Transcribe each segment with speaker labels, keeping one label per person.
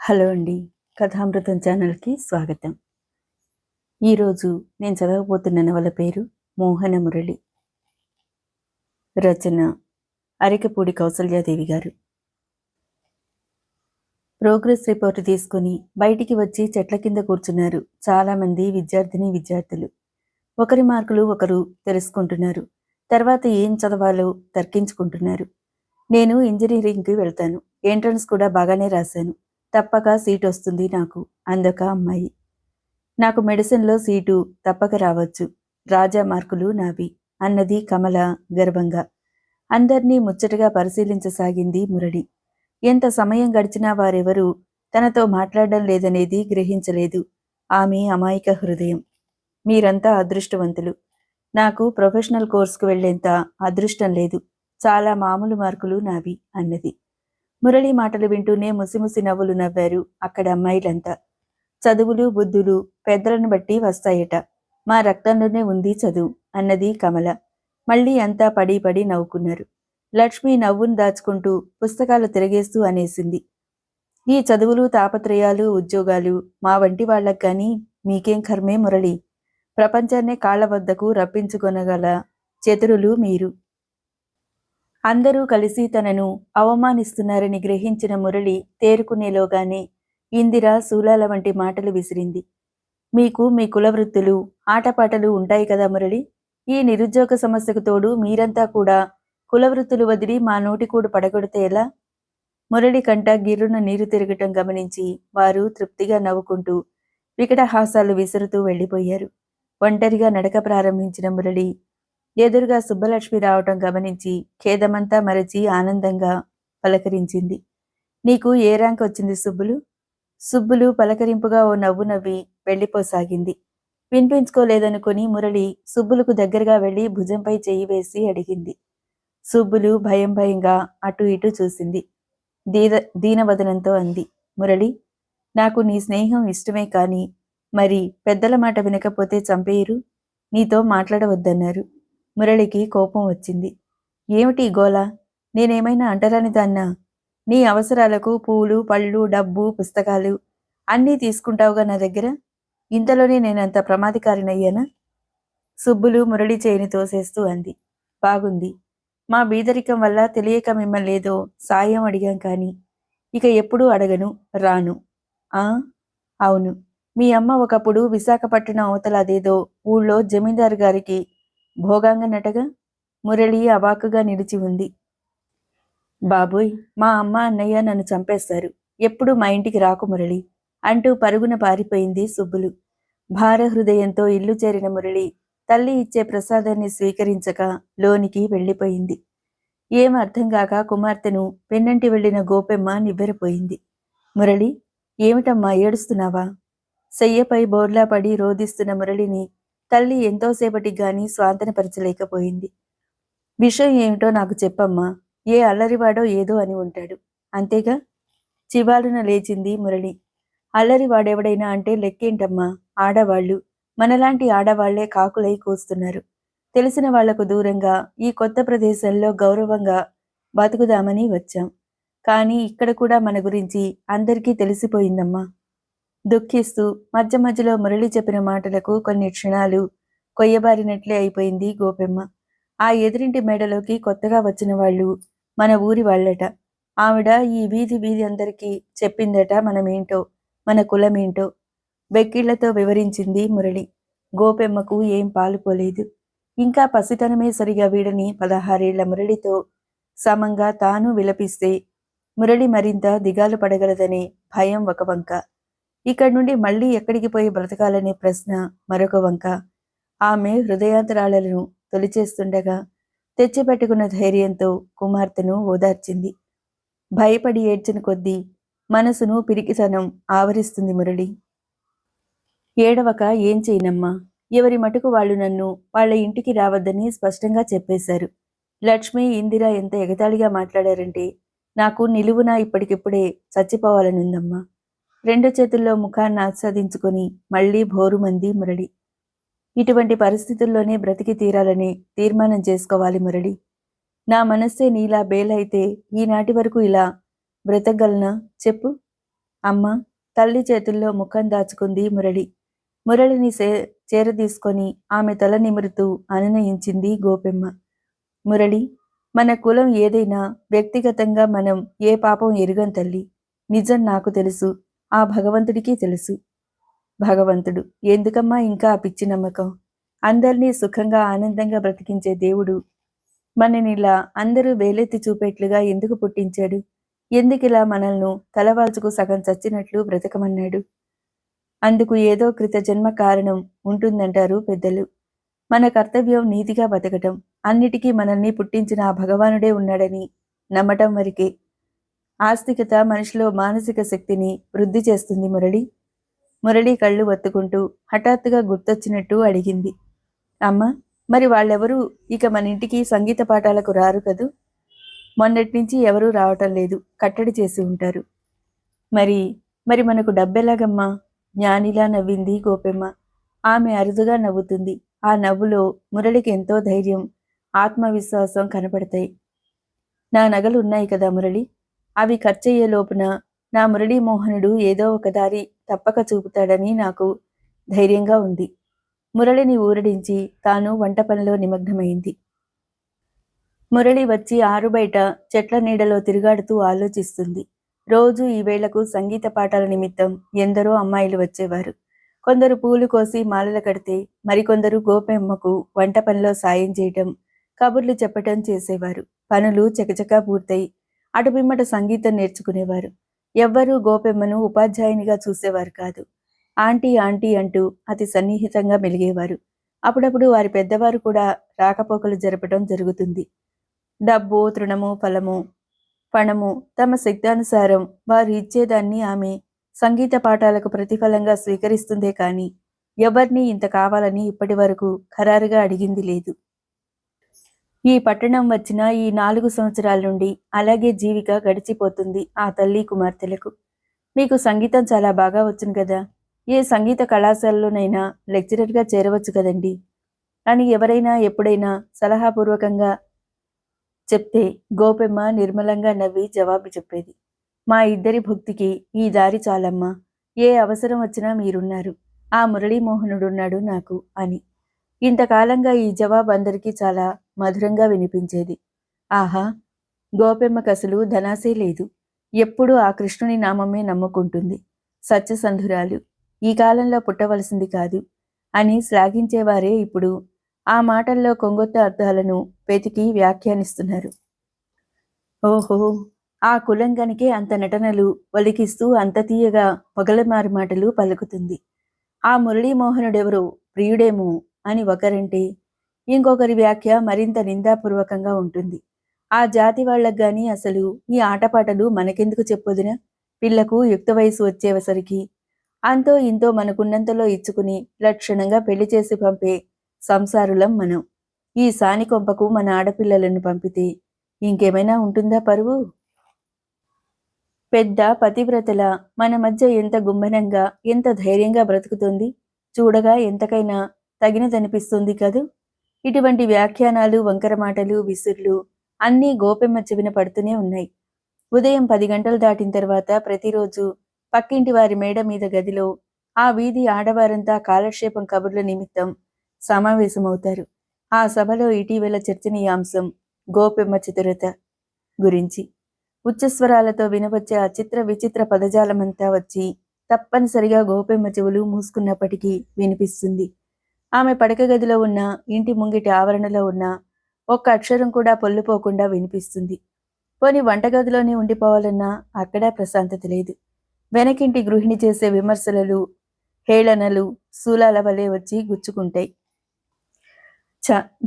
Speaker 1: Hello అండి. కథామృతం ఛానల్‌కి స్వాగతం. ఈరోజు నేను చదవబోతున్న నవల పేరు 'మోహన మురళి'. రచన అరికపూడి కౌసల్యాదేవి గారు. ప్రోగ్రెస్ రిపోర్ట్ తీసుకుని బయటికి వచ్చి చెట్ల కింద కూర్చున్నారు చాలామంది విద్యార్థులు. ఒకరి మార్కులు ఒకరు తెలుసుకుంటున్నారు. తర్వాత ఏం చదవాలో తర్కించుకుంటున్నారు. నేను ఇంజనీరింగ్‌కి వెళ్తాను. ఎంట్రన్స్ కూడా బాగానే రాశాను. తప్పక సీట్ వస్తుంది నాకు అందొక అమ్మాయి. నాకు మెడిసిన్‌లో సీటు తప్పక రావచ్చు. రాజా మార్కులు నావి అన్నది కమల గర్వంగా. అందర్నీ ముచ్చటగా పరిశీలించసాగింది మురళి. ఎంత సమయం గడిచినా వారెవరూ తనతో మాట్లాడడం లేదనేది గ్రహించలేదు ఆమె అమాయక హృదయం. మీరంతా అదృష్టవంతులు. నాకు ప్రొఫెషనల్ కోర్సుకు వెళ్లేంత అదృష్టం లేదు. చాలా మామూలు మార్కులు నావి అన్నది. మురళి మాటలు వింటూనే ముసిముసి నవ్వులు నవ్వారు అక్కడ అమ్మాయిలంతా. చదువులు బుద్ధులు పెద్దలను బట్టి వస్తాయట. మా రక్తంలోనే ఉంది చదువు అన్నది కమల. మళ్ళీ అంతా పడి పడి నవ్వుకున్నారు. లక్ష్మి నవ్వును దాచుకుంటూ పుస్తకాలు తిరగేస్తూ అనేసింది. ఈ చదువులు తాపత్రయాలు ఉద్యోగాలు మా వంటి వాళ్ళకు గాని మీకేం కర్మే మురళి. ప్రపంచాన్నే కాళ్ల వద్దకు రప్పించుకొనగల చతురులు మీరు. అందరూ కలిసి తనను అవమానిస్తున్నారని గ్రహించిన మురళి తేరుకునేలోగానే ఇందిర శూలాల వంటి మాటలు విసిరింది. మీకు మీ కులవృత్తులు ఆటపాటలు ఉంటాయి కదా మురళి. ఈ నిరుద్యోగ సమస్యకు తోడు మీరంతా కూడా కులవృత్తులు వదిలి మా నోటికూడు పడగొడితే ఎలా? మురళి కంట గిర్రున నీరు తిరగటం గమనించి వారు తృప్తిగా నవ్వుకుంటూ వికటహాసాలు విసురుతూ వెళ్ళిపోయారు. ఒంటరిగా నడక ప్రారంభించిన మురళి ఎదురుగా సుబ్బలక్ష్మి రావటం గమనించి ఖేదమంతా మరచి ఆనందంగా పలకరించింది. నీకు ఏ ర్యాంక్ వచ్చింది సుబ్బులు? సుబ్బులు పలకరింపుగా ఓ నవ్వు నవ్వి వెళ్ళిపోసాగింది. వినిపించుకోలేదనుకుని మురళి సుబ్బులకు దగ్గరగా వెళ్లి భుజంపై చెయ్యి వేసి అడిగింది. సుబ్బులు భయంగా అటు ఇటు చూసింది. దీనవదనంతో అంది. మురళి, నాకు నీ స్నేహం ఇష్టమే కాని మరి పెద్దల మాట వినకపోతే చంపేయరు. నీతో మాట్లాడవద్దన్నారు. మురళికి కోపం వచ్చింది. ఏమిటి గోల? నేనేమైనా అంటరాని దాన్నా? నీ అవసరాలకు పూలు పళ్ళు డబ్బు పుస్తకాలు అన్నీ తీసుకుంటావుగా నా దగ్గర. ఇంతలోనే నేనంత ప్రమాదకారినయ్యానా? సుబ్బులు మురళి చేయిని తోసేస్తూ అంది. బాగుంది. మా బీదరికం వల్ల తెలియక మిమ్మల్నేదో సాయం అడిగాం కాని ఇక ఎప్పుడూ అడగను రాను. ఆ అవును, మీ అమ్మ ఒకప్పుడు విశాఖపట్నం అవతల అదేదో ఊళ్ళో జమీందారు గారికి భోగాంగనటగా. మురళి అవాకుగా నిలిచి ఉంది. బాబోయ్, మా అమ్మ అన్నయ్య నన్ను చంపేస్తారు. ఎప్పుడు మా ఇంటికి రాకు మురళి అంటూ పరుగున పారిపోయింది సుబ్బులు. భారహృదయంతో ఇల్లు చేరిన మురళి తల్లి ఇచ్చే ప్రసాదాన్ని స్వీకరించక లోనికి వెళ్ళిపోయింది. ఏం అర్థంగాక కుమార్తెను పెన్నంటి వెళ్లిన గోపెమ్మ నివ్వెరపోయింది. మురళి, ఏమిటమ్మా ఏడుస్తున్నావా? శయ్యపై బోర్లా పడి రోదిస్తున్న మురళిని తల్లి ఎంతోసేపటికి గాని స్వాంతనపరచలేకపోయింది. విషయం ఏమిటో నాకు చెప్పమ్మా. ఏ అల్లరివాడో ఏదో అని ఉంటాడు అంతేగా? చివాలున లేచింది మురళి. అల్లరివాడెవడైనా అంటే లెక్కేంటమ్మా? ఆడవాళ్లు మనలాంటి ఆడవాళ్లే కాకులై కూస్తున్నారు. తెలిసిన వాళ్లకు దూరంగా ఈ కొత్త ప్రదేశంలో గౌరవంగా బతుకుదామని వచ్చాం. కానీ ఇక్కడ కూడా మన గురించి అందరికీ తెలిసిపోయిందమ్మా. దుఃఖిస్తూ మధ్య మధ్యలో మురళి చెప్పిన మాటలకు కొన్ని క్షణాలు కొయ్యబారినట్లే అయిపోయింది గోపెమ్మ. ఆ ఎదురింటి మేడలోకి కొత్తగా వచ్చిన వాళ్ళు మన ఊరి వాళ్ళట. ఆవిడ ఈ వీధి అందరికీ చెప్పిందట మనమేంటో మన కులమేంటో. వెక్కిళ్లతో వివరించింది మురళి. గోపెమ్మకు ఏం పాలుపోలేదు. ఇంకా పసితనమే సరిగా వీడని 16 ఏళ్ల మురళితో సమంగా తాను విలపిస్తే మురళి మరింత దిగాలు పడగలదనే భయం ఒక వంక. ఇక్కడి నుండి మళ్లీ ఎక్కడికి పోయి బ్రతకాలనే ప్రశ్న మరొక వంక. ఆమె హృదయాంతరాలను తొలిచేస్తుండగా తెచ్చిపెట్టుకున్న ధైర్యంతో కుమార్తెను ఓదార్చింది. భయపడి ఏడ్చిన కొద్దీ మనసును పిరికితనం ఆవరిస్తుంది మురళి. ఏడవక ఏం చేయనమ్మా. ఎవరి మటుకు వాళ్ళు నన్ను వాళ్ల ఇంటికి రావద్దని స్పష్టంగా చెప్పేశారు. లక్ష్మి ఇందిర ఎంత ఎగతాళిగా మాట్లాడారంటే నాకు నిలువునా ఇప్పటికిప్పుడే చచ్చిపోవాలనుందమ్మా. 2 చేతుల్లో ముఖాన్ని ఆస్వాదించుకొని మళ్లీ భోరుమంది మురళి. ఇటువంటి పరిస్థితుల్లోనే బ్రతికి తీరాలని తీర్మానం చేసుకోవాలి మురళి. నా మనస్సే నీలా బేలైతే ఈనాటి వరకు ఇలా బ్రతకగలనా చెప్పు? అమ్మ, తల్లి చేతుల్లో ముఖం దాచుకుంది మురళి. మురళిని చేరదీసుకొని ఆమె తల నిమురుతూ అనునయించింది గోపెమ్మ. మురళి, మన కులం ఏదైనా వ్యక్తిగతంగా మనం ఏ పాపం ఎరుగం తల్లి. నిజం నాకు తెలుసు, ఆ భగవంతుడికి తెలుసు. భగవంతుడు ఎందుకమ్మా ఇంకా ఆ పిచ్చి నమ్మకం? అందరినీ సుఖంగా ఆనందంగా బ్రతికించే దేవుడు మననిలా అందరూ వేలెత్తి చూపేట్లుగా ఎందుకు పుట్టించాడు? ఎందుకిలా మనల్ని తలవాల్చుకు సగం చచ్చినట్లు బ్రతకమన్నాడు? అందుకు ఏదో కృత జన్మ కారణం ఉంటుందంటారు పెద్దలు. మన కర్తవ్యం నీతిగా బతకటం, అన్నిటికీ మనల్ని పుట్టించిన ఆ భగవానుడే ఉన్నాడని నమ్మటం వరకే. ఆస్తికత మనిషిలో మానసిక శక్తిని వృద్ధి చేస్తుంది మురళి. మురళి కళ్ళు ఒత్తుకుంటూ హఠాత్తుగా గుర్తొచ్చినట్టు అడిగింది. అమ్మ, మరి వాళ్ళెవరూ ఇక మన ఇంటికి సంగీత పాఠాలకు రారు కదూ? మొన్నటినుంచి ఎవరూ రావటం లేదు, కట్టడి చేసి ఉంటారు. మరి మరి మనకు డబ్బెలాగమ్మా? జ్ఞానిలా నవ్వింది గోపెమ్మ. ఆమె అరుదుగా నవ్వుతుంది. ఆ నవ్వులో మురళికి ఎంతో ధైర్యం, ఆత్మవిశ్వాసం కనపడతాయి. నా నగలు ఉన్నాయి కదా మురళి, అవి ఖర్చయ్యే లోపున నా మురళీమోహనుడు ఏదో ఒక దారి తప్పక చూపుతాడని నాకు ధైర్యంగా ఉంది. మురళిని ఊరడించి తాను వంట పనిలో నిమగ్నమైంది. మురళి వచ్చి ఆరుబయట చెట్ల నీడలో తిరుగాడుతూ ఆలోచిస్తుంది. రోజు ఈ వేళకు సంగీత పాఠాల నిమిత్తం ఎందరో అమ్మాయిలు వచ్చేవారు. కొందరు పూలు కోసి మాలలు కడితే, మరికొందరు గోపెమ్మకు వంట పనిలో సాయం చేయటం, కబుర్లు చెప్పటం చేసేవారు. పనులు చకచకా పూర్తయి అటుపిమ్మట సంగీతం నేర్చుకునేవారు. ఎవ్వరూ గోపెమ్మను ఉపాధ్యాయునిగా చూసేవారు కాదు. ఆంటీ ఆంటీ అంటూ అతి సన్నిహితంగా మెలిగేవారు. అప్పుడప్పుడు వారి పెద్దవారు కూడా రాకపోకలు జరపటం జరుగుతుంది. డబ్బు, తృణము, ఫలము, పణము తమ శక్తానుసారం వారు ఇచ్చేదాన్ని ఆమె సంగీత పాఠాలకు ప్రతిఫలంగా స్వీకరిస్తుందే కాని ఎవరినీ ఇంత కావాలని ఇప్పటి వరకు ఖరారుగా అడిగింది లేదు. ఈ పట్టణం వచ్చిన ఈ 4 సంవత్సరాల నుండి అలాగే జీవిక గడిచిపోతుంది ఆ తల్లి కుమార్తెలకు. మీకు సంగీతం చాలా బాగా వచ్చును కదా, ఏ సంగీత కళాశాలలోనైనా లెక్చరర్గా చేరవచ్చు కదండి అని ఎవరైనా ఎప్పుడైనా సలహాపూర్వకంగా చెప్తే గోపెమ్మ నిర్మలంగా నవ్వి జవాబు చెప్పేది. మా ఇద్దరి భక్తికి ఈ దారి చాలమ్మా, ఏ అవసరం వచ్చినా మీరున్నారు, ఆ మురళీమోహనుడున్నాడు నాకు అని. ఇంతకాలంగా ఈ జవాబు అందరికీ చాలా మధురంగా వినిపించేది. ఆహా, గోపెమ్మకు అసలు ధనాసే లేదు. ఎప్పుడూ ఆ కృష్ణుని నామమే నమ్ముకుంటుంది. సత్యసంధురాలు, ఈ కాలంలో పుట్టవలసింది కాదు అని శ్లాఘించేవారే ఇప్పుడు ఆ మాటల్లో కొంగొత్త అర్థాలను వెతికి వ్యాఖ్యానిస్తున్నారు. ఓహో, ఆ కులంగనికే అంత నటనలు వలికిస్తూ అంత తీయగా పొగలమారు మాటలు పలుకుతుంది. ఆ మురళీమోహనుడెవరో ప్రియుడేమో అని ఒకరంటే, ఇంకొకరి వ్యాఖ్య మరింత నిందాపూర్వకంగా ఉంటుంది. ఆ జాతి వాళ్లకు గాని అసలు ఈ ఆటపాటలు మనకెందుకు చెప్పొదినా? పిల్లకు యుక్త వయసు వచ్చేసరికి అంతో ఇంతో మనకున్నంతలో ఇచ్చుకుని లక్షణంగా పెళ్లి చేసి పంపే సంసారులం మనం. ఈ సానికొంపకు మన ఆడపిల్లలను పంపితే ఇంకేమైనా ఉంటుందా పరువు? పెద్ద పతివ్రతల మన మధ్య ఎంత గుమ్మనంగా, ఎంత ధైర్యంగా బ్రతుకుతుంది. చూడగా ఎంతకైనా తగినదనిపిస్తుంది కదూ. ఇటువంటి వ్యాఖ్యానాలు, వంకర మాటలు, విసుర్లు అన్నీ గోపెమ్మ చెవిన పడుతూనే ఉన్నాయి. ఉదయం 10 గంటలు దాటిన తర్వాత ప్రతిరోజు పక్కింటి వారి మేడ మీద గదిలో ఆ వీధి ఆడవారంతా కాలక్షేపం కబుర్ల నిమిత్తం సమావేశమవుతారు. ఆ సభలో ఇటీవల చర్చనీయాంశం గోపెమ్మ చతురత గురించి. ఉచ్చస్వరాలతో వినవచ్చే ఆ చిత్ర విచిత్ర పదజాలమంతా వచ్చి తప్పనిసరిగా గోపెమ్మ చెవులు మూసుకున్నప్పటికీ వినిపిస్తుంది. ఆమె పడక గదిలో ఉన్న ఇంటి ముంగిటి ఆవరణలో ఉన్న ఒక్క అక్షరం కూడా పొల్లుపోకుండా వినిపిస్తుంది. పోని వంటగదిలోనే ఉండిపోవాలన్నా అక్కడా ప్రశాంతత లేదు. వెనకింటి గృహిణి చేసే విమర్శలు, హేళనలు శూలాల వలె వచ్చి గుచ్చుకుంటాయి.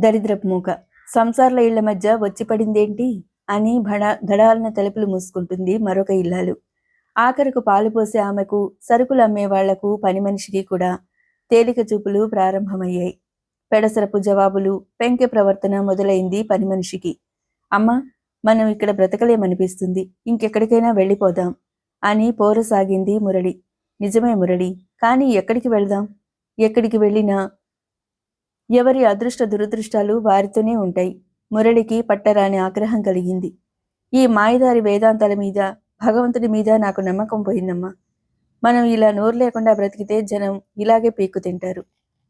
Speaker 1: దరిద్రపు మూక, సంసార్ల ఇళ్ల మధ్య వచ్చి పడిందేంటి అని ధడాలన తలుపులు మూసుకుంటుంది మరొక ఇల్లాలు. ఆఖరకు పాలు పోసే ఆమెకు, సరుకులు అమ్మే వాళ్లకు, పని మనిషికి కూడా తేలిక చూపులు ప్రారంభమయ్యాయి. పెడసరపు జవాబులు, పెంకె ప్రవర్తన మొదలైంది పని మనిషికి. అమ్మ, మనం ఇక్కడ బ్రతకలేమనిపిస్తుంది, ఇంకెక్కడికైనా వెళ్ళిపోదాం అని పోరసాగింది మురళి. నిజమే మురళి, కానీ ఎక్కడికి వెళ్దాం? ఎక్కడికి వెళ్ళినా ఎవరి అదృష్ట దురదృష్టాలు వారితోనే ఉంటాయి. మురళికి పట్టరాని ఆగ్రహం కలిగింది. ఈ మాయదారి వేదాంతాల మీద, భగవంతుడి మీద నాకు నమ్మకం పోయిందమ్మా. మనం ఇలా నోరు లేకుండా బ్రతికితే జనం ఇలాగే పీక్కు తింటారు.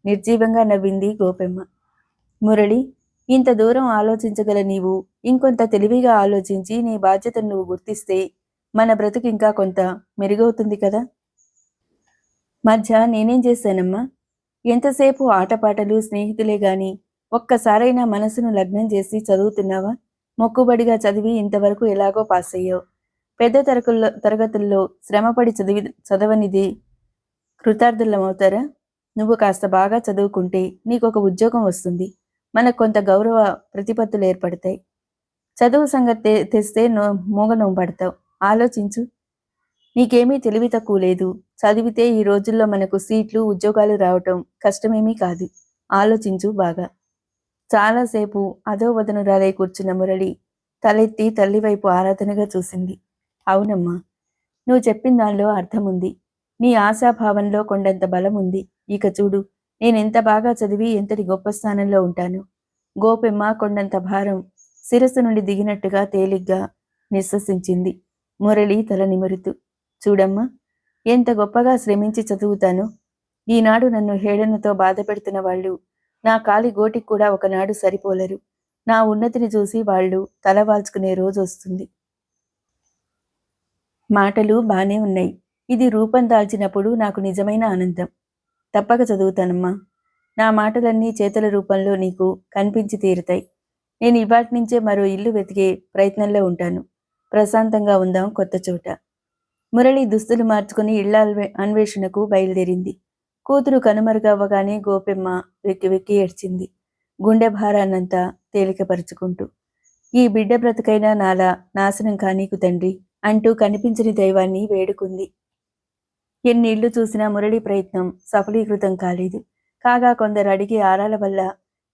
Speaker 1: నిర్జీవంగా నవ్వింది గోపెమ్మ. మురళి, ఇంత దూరం ఆలోచించగల నీవు ఇంకొంత తెలివిగా ఆలోచించి నీ బాధ్యతను నువ్వు గుర్తిస్తే మన బ్రతుకు ఇంకా కొంత మెరుగవుతుంది కదా. మధ్య నేనేం చేశానమ్మా? ఎంతసేపు ఆటపాటలు, స్నేహితులే గాని ఒక్కసారైనా మనసును లగ్నం చేసి చదువుతున్నావా? మొక్కుబడిగా చదివి ఇంతవరకు ఎలాగో పాస్ అయ్యావు. పెద్ద తరగతుల్లో శ్రమపడి చదవనిది కృతార్థులమవుతారా? నువ్వు కాస్త బాగా చదువుకుంటే నీకొక ఉద్యోగం వస్తుంది. మనకు కొంత గౌరవ ప్రతిపత్తులు ఏర్పడతాయి. చదువు సంగతి తెస్తే మూగ పడతావు. ఆలోచించు. నీకేమీ తెలివి తక్కువ లేదు. చదివితే ఈ రోజుల్లో మనకు సీట్లు, ఉద్యోగాలు రావటం కష్టమేమీ కాదు. ఆలోచించు బాగా. చాలాసేపు అధోవదనురాలై కూర్చున్న మురళి తలెత్తి తల్లివైపు ఆరాధనగా చూసింది. అవునమ్మా, నువ్వు చెప్పిన దానిలో అర్థముంది. నీ ఆశాభావంలో కొండంత బలముంది. ఇక చూడు, నేనెంత బాగా చదివి ఎంతటి గొప్ప స్థానంలో ఉంటాను. గోపెమ్మ కొండంత భారం శిరస్సు నుండి దిగినట్టుగా తేలిగ్గా నిశ్వసించింది. మురళి తల నిమురుతూ, చూడమ్మా, ఎంత గొప్పగా శ్రమించి చదువుతాను. ఈనాడు నన్ను హేళనతో బాధ పెడుతున్న వాళ్ళు నా కాలి గోటికి కూడా ఒకనాడు సరిపోలరు. నా ఉన్నతిని చూసి వాళ్ళు తలవాల్చుకునే రోజు వస్తుంది. మాటలు బానే ఉన్నాయి. ఇది రూపం దాల్చినప్పుడు నాకు నిజమైన ఆనందం. తప్పక చదువుతానమ్మా. నా మాటలన్నీ చేతల రూపంలో నీకు కనిపించి తీరుతాయి. నేను ఇవాటి నుంచే మరో ఇల్లు వెతికే ప్రయత్నంలో ఉంటాను. ప్రశాంతంగా ఉందాం కొత్త చోట. మురళి దుస్తులు మార్చుకుని ఇళ్ల అన్వేషణకు బయలుదేరింది. కూతురు కనుమరుగవ్వగానే గోపెమ్మ వెక్కి వెక్కి ఏడ్చింది, గుండె భారాన్నంతా తేలికపరుచుకుంటూ. ఈ బిడ్డ బ్రతుకైనా నాలా నాశనం కానీకు తండ్రి అంటూ కనిపించని దైవాన్ని వేడుకుంది. ఎన్నిళ్ళు చూసినా మురళి ప్రయత్నం సఫలీకృతం కాలేదు. కాగా కొందరు అడిగే ఆరాల వల్ల,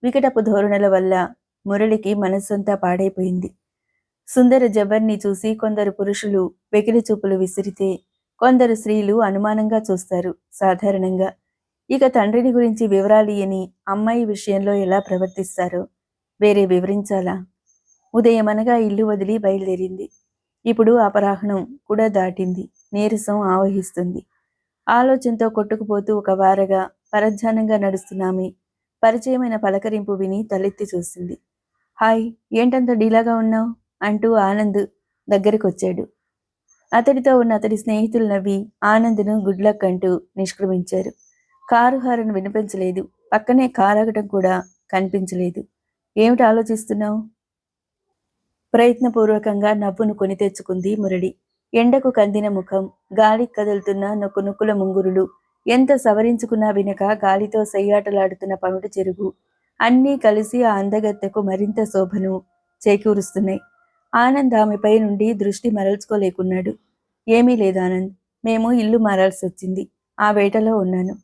Speaker 1: వికటపు ధోరణుల వల్ల మురళికి మనస్సంతా పాడైపోయింది. సుందర జవ్వర్ని చూసి కొందరు పురుషులు వెకిలి చూపులు విసిరితే, కొందరు స్త్రీలు అనుమానంగా చూస్తారు సాధారణంగా. ఇక తండ్రిని గురించి వివరాలియని అమ్మాయి విషయంలో ఎలా ప్రవర్తిస్తారో వేరే వివరించాలా? ఉదయమనగా ఇల్లు వదిలి బయలుదేరింది. ఇప్పుడు అపరాహ్నం కూడా దాటింది. నీరసం ఆవహిస్తుంది. ఆలోచనతో కొట్టుకుపోతూ ఒక వారగా పరధ్యానంగా నడుస్తున్నామే పరిచయమైన పలకరింపు విని తలెత్తి చూసింది. హాయ్, ఏంటంత డీలాగా ఉన్నావు అంటూ ఆనంద్ దగ్గరికొచ్చాడు. అతడితో ఉన్న అతడి స్నేహితులు నవ్వి ఆనంద్ను గుడ్ లక్ అంటూ నిష్క్రమించారు. కారు హారన్ వినిపించలేదు. పక్కనే కారాగటం కూడా కనిపించలేదు. ఏమిటి ఆలోచిస్తున్నావు? ప్రయత్నపూర్వకంగా నవ్వును కొని తెచ్చుకుంది మురళి. ఎండకు కందిన ముఖం, గాలికి కదులుతున్న నొక్కుల ముంగురులు, ఎంత సవరించుకున్నా వినక గాలితో సయ్యాటలాడుతున్న పమిటి చెరుగు అన్నీ కలిసి ఆ అందగత్తెకు మరింత శోభను చేకూరుస్తున్నాయి. ఆనంద్ ఆమెపై నుండి దృష్టి మరల్చుకోలేకున్నాడు. ఏమీ లేదు ఆనంద్, మేము ఇల్లు మారాల్సి వచ్చింది. ఆ వేటలో ఉన్నాను.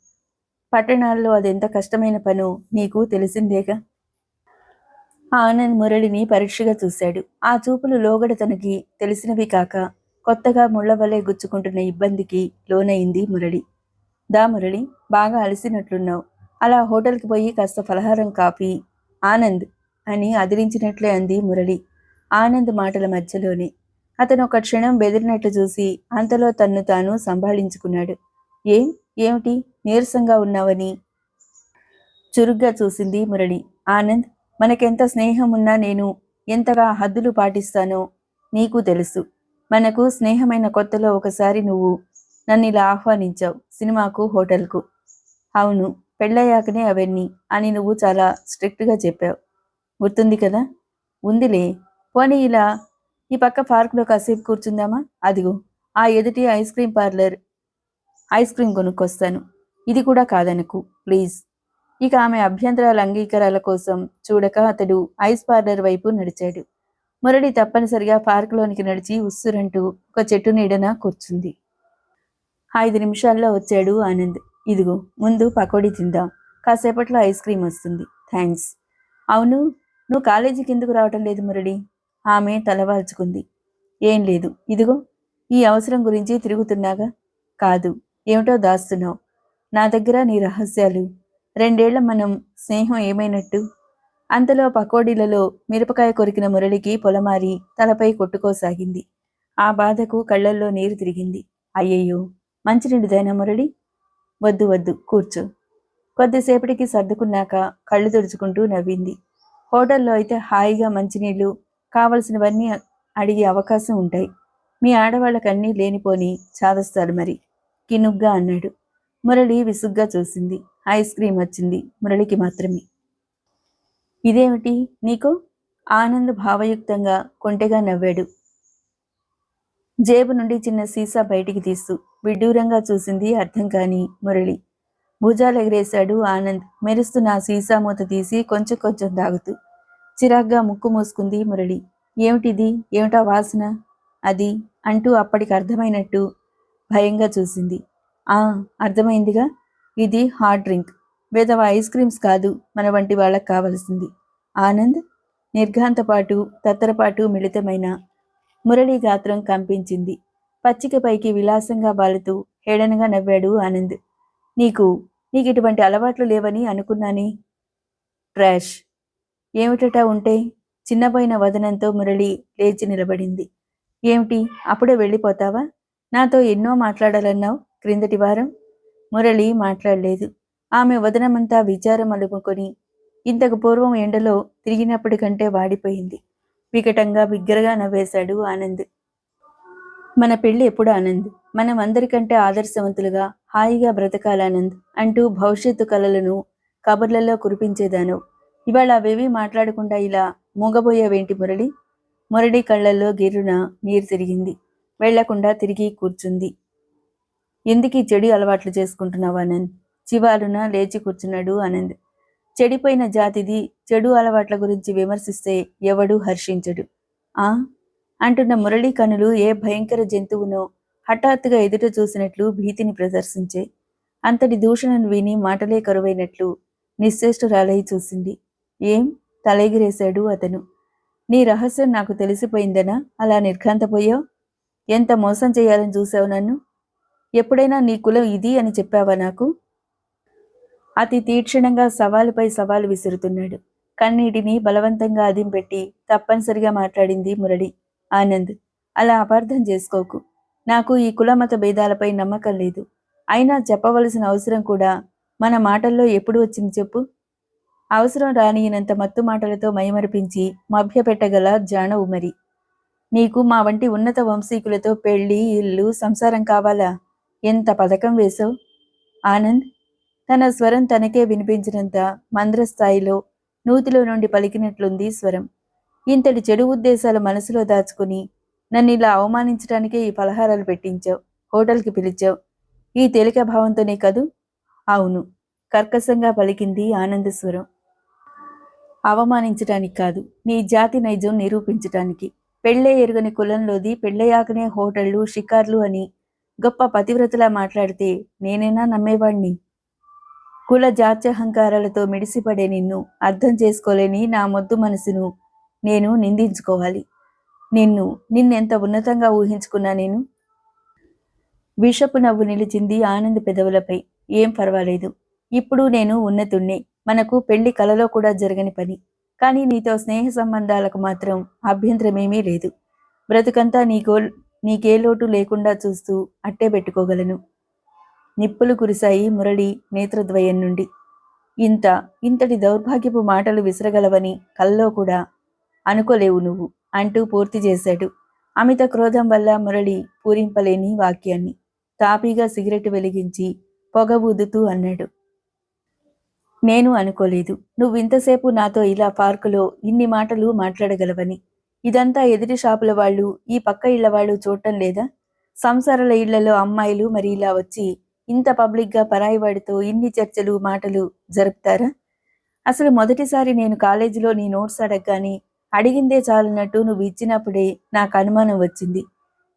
Speaker 1: పట్టణాల్లో అదెంత కష్టమైన పనో నీకు తెలిసిందేగా. ఆనంద్ మురళిని పరీక్షగా చూశాడు. ఆ చూపులు లోగడ తనకి తెలిసినవి కాక కొత్తగా ముళ్లవలే గుచ్చుకుంటున్న ఇబ్బందికి లోనయింది మురళి. దా మురళి, బాగా అలసినట్లున్నావు. అలా హోటల్కి పోయి కాస్త ఫలహారం, కాఫీ. ఆనంద్ అని అదిలించినట్లే అంది మురళి ఆనంద్ మాటల మధ్యలోనే. అతను ఒక క్షణం బెదిరినట్లు చూసి అంతలో తన్ను తాను సంభాళించుకున్నాడు. ఏమిటి నీరసంగా ఉన్నావని చురుగ్గా చూసింది మురళి. ఆనంద్, మనకెంత స్నేహం ఉన్నా నేను ఎంతగా హద్దులు పాటిస్తానో నీకు తెలుసు. మనకు స్నేహమైన కొత్తలో ఒకసారి నువ్వు నన్నిలా ఆహ్వానించావు సినిమాకు, హోటల్కు. అవును, పెళ్ళయ్యాకనే అవన్నీ అని నువ్వు చాలా స్ట్రిక్ట్గా చెప్పావు. గుర్తుంది కదా? ఉందిలే. పోనీ ఇలా ఈ పక్క పార్కులో కాసేపు కూర్చుందామా? అదిగో ఆ ఎదుటి ice cream parlour, ice cream కొనుక్కొస్తాను. ఇది కూడా కాదనకు ప్లీజ్. ఇక ఆమె అభ్యంతరాల అంగీకారాల కోసం చూడక అతడు ఐస్ పార్లర్ వైపు నడిచాడు. మురళి తప్పనిసరిగా పార్కులోనికి నడిచి ఉస్సురంటూ ఒక చెట్టు నీడన కూర్చుంది. 5 నిమిషాల్లో వచ్చాడు ఆనంద్. ఇదిగో ముందు పకోడీ తిందాం, కాసేపట్లో ఐస్ క్రీమ్ వస్తుంది. థ్యాంక్స్. అవును, నువ్వు కాలేజీకి ఎందుకు రావటం లేదు మురళి? ఆమె తలవాల్చుకుంది. ఏం లేదు, ఇదిగో ఈ అవసరం గురించి తిరుగుతున్నాగా. కాదు, ఏమిటో దాస్తున్నావు నా దగ్గర నీ రహస్యాలు. 2 ఏళ్ల మనం స్నేహం ఏమైనట్టు? అంతలో పకోడీలలో మిరపకాయ కొరికిన మురళికి పొలమారి తలపై కొట్టుకోసాగింది. ఆ బాధకు కళ్లల్లో నీరు తిరిగింది. అయ్యయ్యో, మంచినీటిదైనా మురళి? వద్దు వద్దు, కూర్చో. కొద్దిసేపటికి సర్దుకున్నాక కళ్ళు తుడుచుకుంటూ నవ్వింది. హోటల్లో అయితే హాయిగా మంచినీళ్లు, కావలసినవన్నీ అడిగే అవకాశం ఉంటాయి. మీ ఆడవాళ్ళకన్నీ లేనిపోని చాదస్తారు మరి, కినుగ్గా అన్నాడు. మురళి విసుగ్గా చూసింది. ఐస్ క్రీం వచ్చింది మురళికి మాత్రమే. ఇదేమిటి నీకు? ఆనంద్ భావయుక్తంగా కొంటెగా నవ్వాడు. జేబు నుండి చిన్న సీసా బయటికి తీస్తూ విడ్డూరంగా చూసింది అర్థం కాని మురళి. భుజాలెగరేశాడు ఆనంద్ మెరుస్తున్న ఆ సీసా మూత తీసి కొంచెం కొంచెం తాగుతూ. చిరాగ్గా ముక్కు మూసుకుంది మురళి. ఏమిటిది? ఏమిటా వాసన? అది అంటూ అప్పటికి అర్థమైనట్టు భయంగా చూసింది. అర్థమైందిగా, ఇది హాట్ డ్రింక్. వేదవ ఐస్ క్రీమ్స్ కాదు మన వంటి వాళ్ళకు కావలసింది. ఆనంద్ నిర్ఘాంతపాటు తత్తరపాటు మిళితమైన మురళి గాత్రం కంపించింది. పచ్చికపైకి విలాసంగా బాలుతూ హేళనగా నవ్వాడు ఆనంద్. నీకు ఇటువంటి అలవాట్లు లేవని అనుకున్నానే. ట్రాష్. ఏమిటటా ఉంటే? చిన్నపోయిన వదనంతో మురళి లేచి నిలబడింది. ఏమిటి, అప్పుడే వెళ్ళిపోతావా? నాతో ఎన్నో మాట్లాడాలన్నావు క్రిందటి వారం. మురళి మాట్లాడలేదు. ఆమె వదనమంతా విచారం అలుముకొని ఇంతకు పూర్వం ఎండలో తిరిగినప్పటికంటే వాడిపోయింది. వికటంగా బిగ్గరగా నవ్వేశాడు ఆనంద్. మన పెళ్లి ఎప్పుడు ఆనంద్? మనం అందరికంటే ఆదర్శవంతులుగా హాయిగా బ్రతకాలానంద్ అంటూ భవిష్యత్తు కలలను కబుర్లలో కురిపించేదాను. ఇవాళ అవేవి మాట్లాడకుండా ఇలా మూగబోయావేంటి మురళి? మురళి కళ్లల్లో గిర్రున నీరు తిరిగింది. వెళ్లకుండా తిరిగి కూర్చుంది. ఎందుకీ చెడు అలవాట్లు చేసుకుంటున్నావు ఆనంద్? చివాలున లేచి కూర్చున్నాడు ఆనంద్. చెడిపోయిన జాతిది చెడు అలవాట్ల గురించి విమర్శిస్తే ఎవడూ హర్షించడు. అంటున్న మురళీ కనులు ఏ భయంకర జంతువునో హఠాత్తుగా ఎదుట చూసినట్లు భీతిని ప్రదర్శించే. అంతటి దూషణను విని మాటలే కరువైనట్లు నిశ్చేష్టురాలై చూసింది. ఏం? తలెగిరేశాడు అతను. నీ రహస్యం నాకు తెలిసిపోయిందనా అలా నిర్ఘాంతపోయావు? ఎంత మోసం చేయాలని చూసావు నన్ను? ఎప్పుడైనా నీ కులం ఇది అని చెప్పావా నాకు? అతి తీక్షణంగా సవాలుపై సవాలు విసురుతున్నాడు. కన్నీటిని బలవంతంగా అదింపెట్టి తప్పనిసరిగా మాట్లాడింది మురళి. ఆనంద్, అలా అపార్థం చేసుకోకు. నాకు ఈ కులమత భేదాలపై నమ్మకం లేదు. అయినా చెప్పవలసిన అవసరం కూడా మన మాటల్లో ఎప్పుడు వచ్చింది చెప్పు? అవసరం రానియనంత మత్తు మాటలతో మైమరిపించి మభ్యపెట్టగల జానవు మరి. నీకు మా వంటి ఉన్నత వంశీకులతో పెళ్లి, ఇల్లు, సంసారం కావాలా? ఎంత పథకం వేశావు? ఆనంద్ తన స్వరం తనకే వినిపించినంత మంద్రస్థాయిలో నూతిలో నుండి పలికినట్లుంది స్వరం. ఇంతటి చెడు ఉద్దేశాలు మనసులో దాచుకుని నన్ను ఇలా అవమానించడానికే ఈ పలహారాలు పెట్టించావు, హోటల్కి పిలిచావు. ఈ తేలిక భావంతోనే కదూ? అవును, కర్కశంగా పలికింది ఆనందస్వరం. అవమానించటానికి కాదు, నీ జాతి నైజం నిరూపించటానికి. పెళ్లే ఎరుగని కులంలోది పెళ్ళయ్యాకనే హోటళ్లు, షికార్లు అని గొప్ప పతివ్రతలా మాట్లాడితే నేనైనా నమ్మేవాణ్ణి? కుల జాత్యహంకారాలతో మిడిసిపడే నిన్ను అర్థం చేసుకోలేని నా మొద్దు మనసును నేను నిందించుకోవాలి. నిన్నెంత ఉన్నతంగా ఊహించుకున్నా నేను? విషపు నవ్వు నిలిచింది ఆనంద్ పెదవులపై. ఏం పర్వాలేదు, ఇప్పుడు నేను ఉన్నతుణ్ణే. మనకు పెళ్లి కలలో కూడా జరగని పని. కానీ నీతో స్నేహ సంబంధాలకు మాత్రం అభ్యంతరమేమీ లేదు. బ్రతుకంతా నీకే లోటు లేకుండా చూస్తూ అట్టే పెట్టుకోగలను. నిప్పులు కురిశాయి మురళి నేత్రద్వయం నుండి. ఇంతటి దౌర్భాగ్యపు మాటలు విసరగలవని కల్లో కూడా అనుకోలేవు నువ్వు అంటూ పూర్తి చేశాడు. అమిత క్రోధం వల్ల మురళి పూరింపలేని వాక్యాన్ని తాపీగా సిగరెట్ వెలిగించి పొగ ఊదుతూ అన్నాడు. నేను అనుకోలేదు నువ్వింతసేపు నాతో ఇలా పార్కులో ఇన్ని మాటలు మాట్లాడగలవని. ఇదంతా ఎదుటి షాపుల వాళ్ళు, ఈ పక్క ఇళ్ల వాళ్ళు చూడటం లేదా? సంసారాల ఇళ్లలో అమ్మాయిలు మరి ఇలా వచ్చి ఇంత పబ్లిక్గా పరాయివాడితో ఇన్ని చర్చలు మాటలు జరుపుతారా? అసలు మొదటిసారి నేను కాలేజీలో నీ నోట్స్ అడగగాని అడిగిందే చాలున్నట్టు నువ్వు ఇచ్చినప్పుడే నాకు అనుమానం వచ్చింది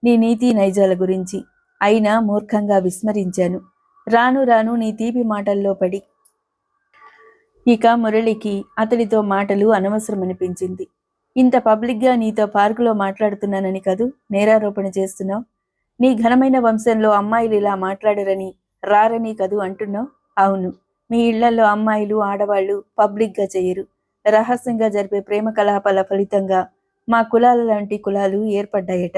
Speaker 1: నీ నీతి నైజాల గురించి. అయినా మూర్ఖంగా విస్మరించాను. రాను రాను నీ తీపి మాటల్లో పడి ఇక మురళికి అతడితో మాటలు అనవసరమనిపించింది. ఇంత పబ్లిక్గా నీతో పార్కులో మాట్లాడుతున్నానని కదూ నేరారోపణ చేస్తున్నావు? నీ ఘనమైన వంశంలో అమ్మాయిలు ఇలా మాట్లాడరని, రారని కదూ అంటున్నావు? అవును, మీ ఇళ్లలో అమ్మాయిలు, ఆడవాళ్లు పబ్లిక్గా చేయరు. రహస్యంగా జరిపే ప్రేమ కలాపాల ఫలితంగా మా కులాల లాంటి కులాలు ఏర్పడ్డాయట.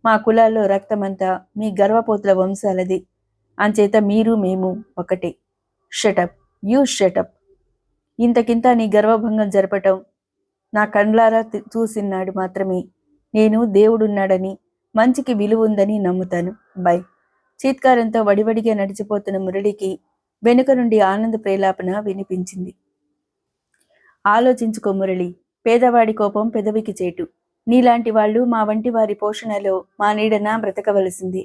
Speaker 1: మా కులాల్లో రక్తమంతా మీ గర్వపోతుల వంశాలది. అంచేత మీరు మేము ఒకటే. Shut up, you shut up. ఇంతకింత నీ గర్వభంగం జరపటం నా కండ్లారా చూసినాడు మాత్రమే నేను దేవుడున్నాడని, మంచికి విలువుందని నమ్ముతాను. బై. చీత్కారంతో వడివడిగా నడిచిపోతున్న మురళికి వెనుక నుండి ఆనంద ప్రేలాపన వినిపించింది. ఆలోచించుకో మురళి, పేదవాడి కోపం పెదవికి చేటు. నీలాంటి వాళ్ళు మా వంటి వారి పోషణలో మా నీడన బ్రతకవలసింది.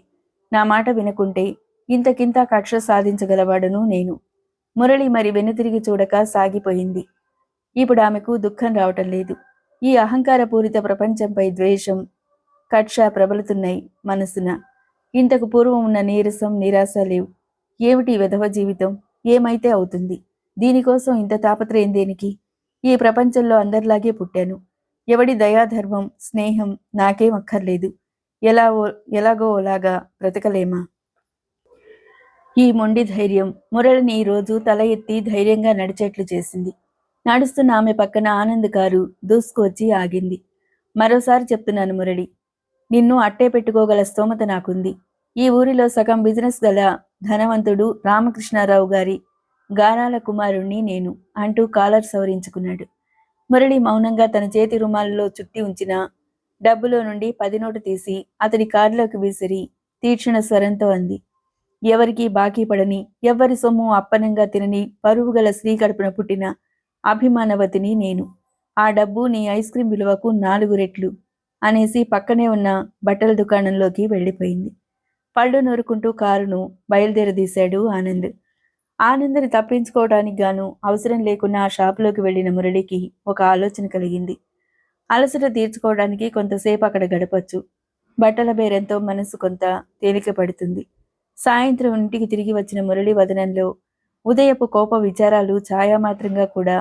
Speaker 1: నా మాట వినకుంటే ఇంతకింత కక్ష సాధించగలవాడను నేను. మురళి మరి వెనుతిరిగి చూడక సాగిపోయింది. ఇప్పుడు ఆమెకు దుఃఖం రావటం లేదు. ఈ అహంకారపూరిత ప్రపంచంపై ద్వేషం, కక్ష ప్రబలుతున్నాయి మనసున. ఇంతకు పూర్వం ఉన్న నీరసం, నిరాశ లేవు. ఏమిటి విధవ జీవితం? ఏమైతే అవుతుంది. దీనికోసం ఇంత తాపత్రయం దేనికి? ఈ ప్రపంచంలో అందరిలాగే పుట్టాను. ఎవడి దయాధర్మం, స్నేహం నాకేం అక్కర్లేదు. ఎలాగో అలాగా బ్రతకలేమా? ఈ మొండి ధైర్యం మురళిని ఈరోజు తల ఎత్తి ధైర్యంగా నడిచేట్లు చేసింది. నడుస్తున్న ఆమె పక్కన ఆనంద్ కారు దూసుకువచ్చి ఆగింది. మరోసారి చెప్తున్నాను మురళి, నిన్ను అట్టే పెట్టుకోగల స్తోమత నాకుంది. ఈ ఊరిలో సగం బిజినెస్ గల ధనవంతుడు రామకృష్ణారావు గారి గారాల కుమారుణ్ణి నేను అంటూ కాలర్ సవరించుకున్నాడు. మురళి మౌనంగా తన చేతి రుమాలలో చుట్టి ఉంచిన డబ్బులో నుండి 10 నోటు తీసి అతడి కారులోకి విసిరి తీక్షణ స్వరంతో అంది. ఎవరికీ బాకీ పడని, ఎవ్వరి సొమ్ము అప్పనంగా తినని పరువు గల స్త్రీ కడుపున పుట్టిన అభిమానవతిని నేను. ఆ డబ్బు నీ ఐస్ క్రీం విలువకు 4 రెట్లు అనేసి పక్కనే ఉన్న బట్టల దుకాణంలోకి వెళ్ళిపోయింది. పళ్ళు నూరుకుంటూ కారును బయలుదేరదీశాడు ఆనంద్. ఆనంద్ని తప్పించుకోవడానికి గాను అవసరం లేకున్నా ఆ షాపులోకి వెళ్లిన మురళికి ఒక ఆలోచన కలిగింది. అలసట తీర్చుకోవడానికి కొంతసేపు అక్కడ గడపచ్చు. బట్టల బేరంతో మనసు కొంత తేలిక పడుతుంది. సాయంత్రం ఇంటికి తిరిగి వచ్చిన మురళి వదనంలో ఉదయపు కోప విచారాలు ఛాయామాత్రంగా కూడా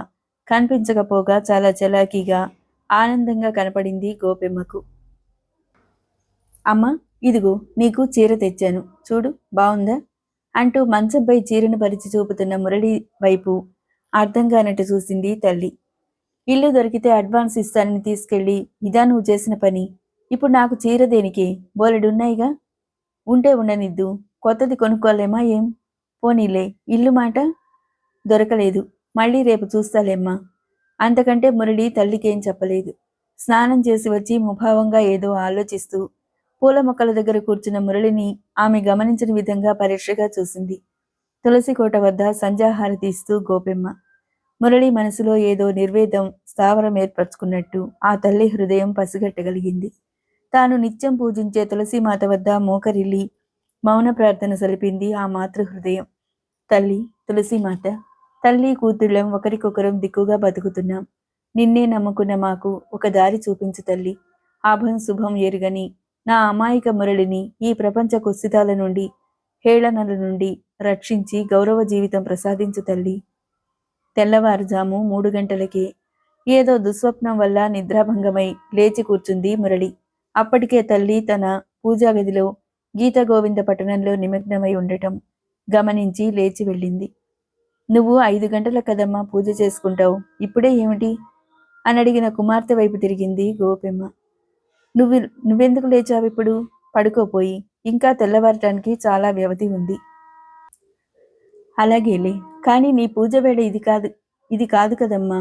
Speaker 1: కనిపించకపోగా చాలా చలాకీగా, ఆనందంగా కనపడింది గోపెమ్మకు. అమ్మా, ఇదిగో నీకు చీర తెచ్చాను, చూడు బావుందా అంటూ మంచంపై చీరను పరిచి చూపుతున్న మురళి వైపు అర్థం కానట్టు చూసింది తల్లి. ఇల్లు దొరికితే అడ్వాన్స్ ఇస్తానని తీసుకెళ్ళి ఇదా నువ్వు చేసిన పని? ఇప్పుడు నాకు చీర దేనికే? బోలెడున్నాయిగా. ఉంటే ఉండనిద్దు, కొత్తది కొనుక్కోలేమా ఏం? పోనీలే, ఇల్లు మాట దొరకలేదు, మళ్ళీ రేపు చూస్తాలేమ్మా. అంతకంటే మురళి తల్లికేం చెప్పలేదు. స్నానం చేసి వచ్చి ముభావంగా ఏదో ఆలోచిస్తూ పూల మొక్కల దగ్గర కూర్చున్న మురళిని ఆమె గమనించిన విధంగా పరీక్షగా చూసింది. తులసికోట వద్ద సంధ్యాహారతి ఇస్తూ గోపెమ్మ. మురళి మనసులో ఏదో నిర్వేదం స్థావరం ఏర్పరచుకున్నట్టు ఆ తల్లి హృదయం పసిగట్టగలిగింది. తాను నిత్యం పూజించే తులసీమాత వద్ద మోకరిల్లి మౌన ప్రార్థన సలిపింది ఆ మాతృహృదయం. తల్లి తులసీమాత, తల్లి కూతుళ్ళం ఒకరికొకరం దిక్కుగా బతుకుతున్నాం. నిన్నే నమ్ముకున్న మాకు ఒక దారి చూపించు తల్లి. ఆభం శుభం ఎరుగని నా అమాయక మురళిని ఈ ప్రపంచ కుస్థితాల నుండి, హేళనల నుండి రక్షించి గౌరవ జీవితం ప్రసాదించు తల్లి. తెల్లవారుజాము 3 గంటలకే ఏదో దుస్వప్నం వల్ల నిద్రాభంగమై లేచి కూర్చుంది మురళి. అప్పటికే తల్లి తన పూజాగదిలో గీతగోవింద పఠనంలో నిమగ్నమై ఉండటం గమనించి లేచి వెళ్ళింది. నువ్వు 5 గంటల కదమ్మా పూజ చేసుకుంటావు, ఇప్పుడే ఏమిటి అని అడిగిన కుమార్తె వైపు తిరిగింది గోపెమ్మ. నువ్వెందుకు లేచావిప్పుడు? పడుకోపోయి, ఇంకా తెల్లవారటానికి చాలా వ్యవధి ఉంది. అలాగేలే, కానీ నీ పూజ వేళ ఇది కాదు కదమ్మా.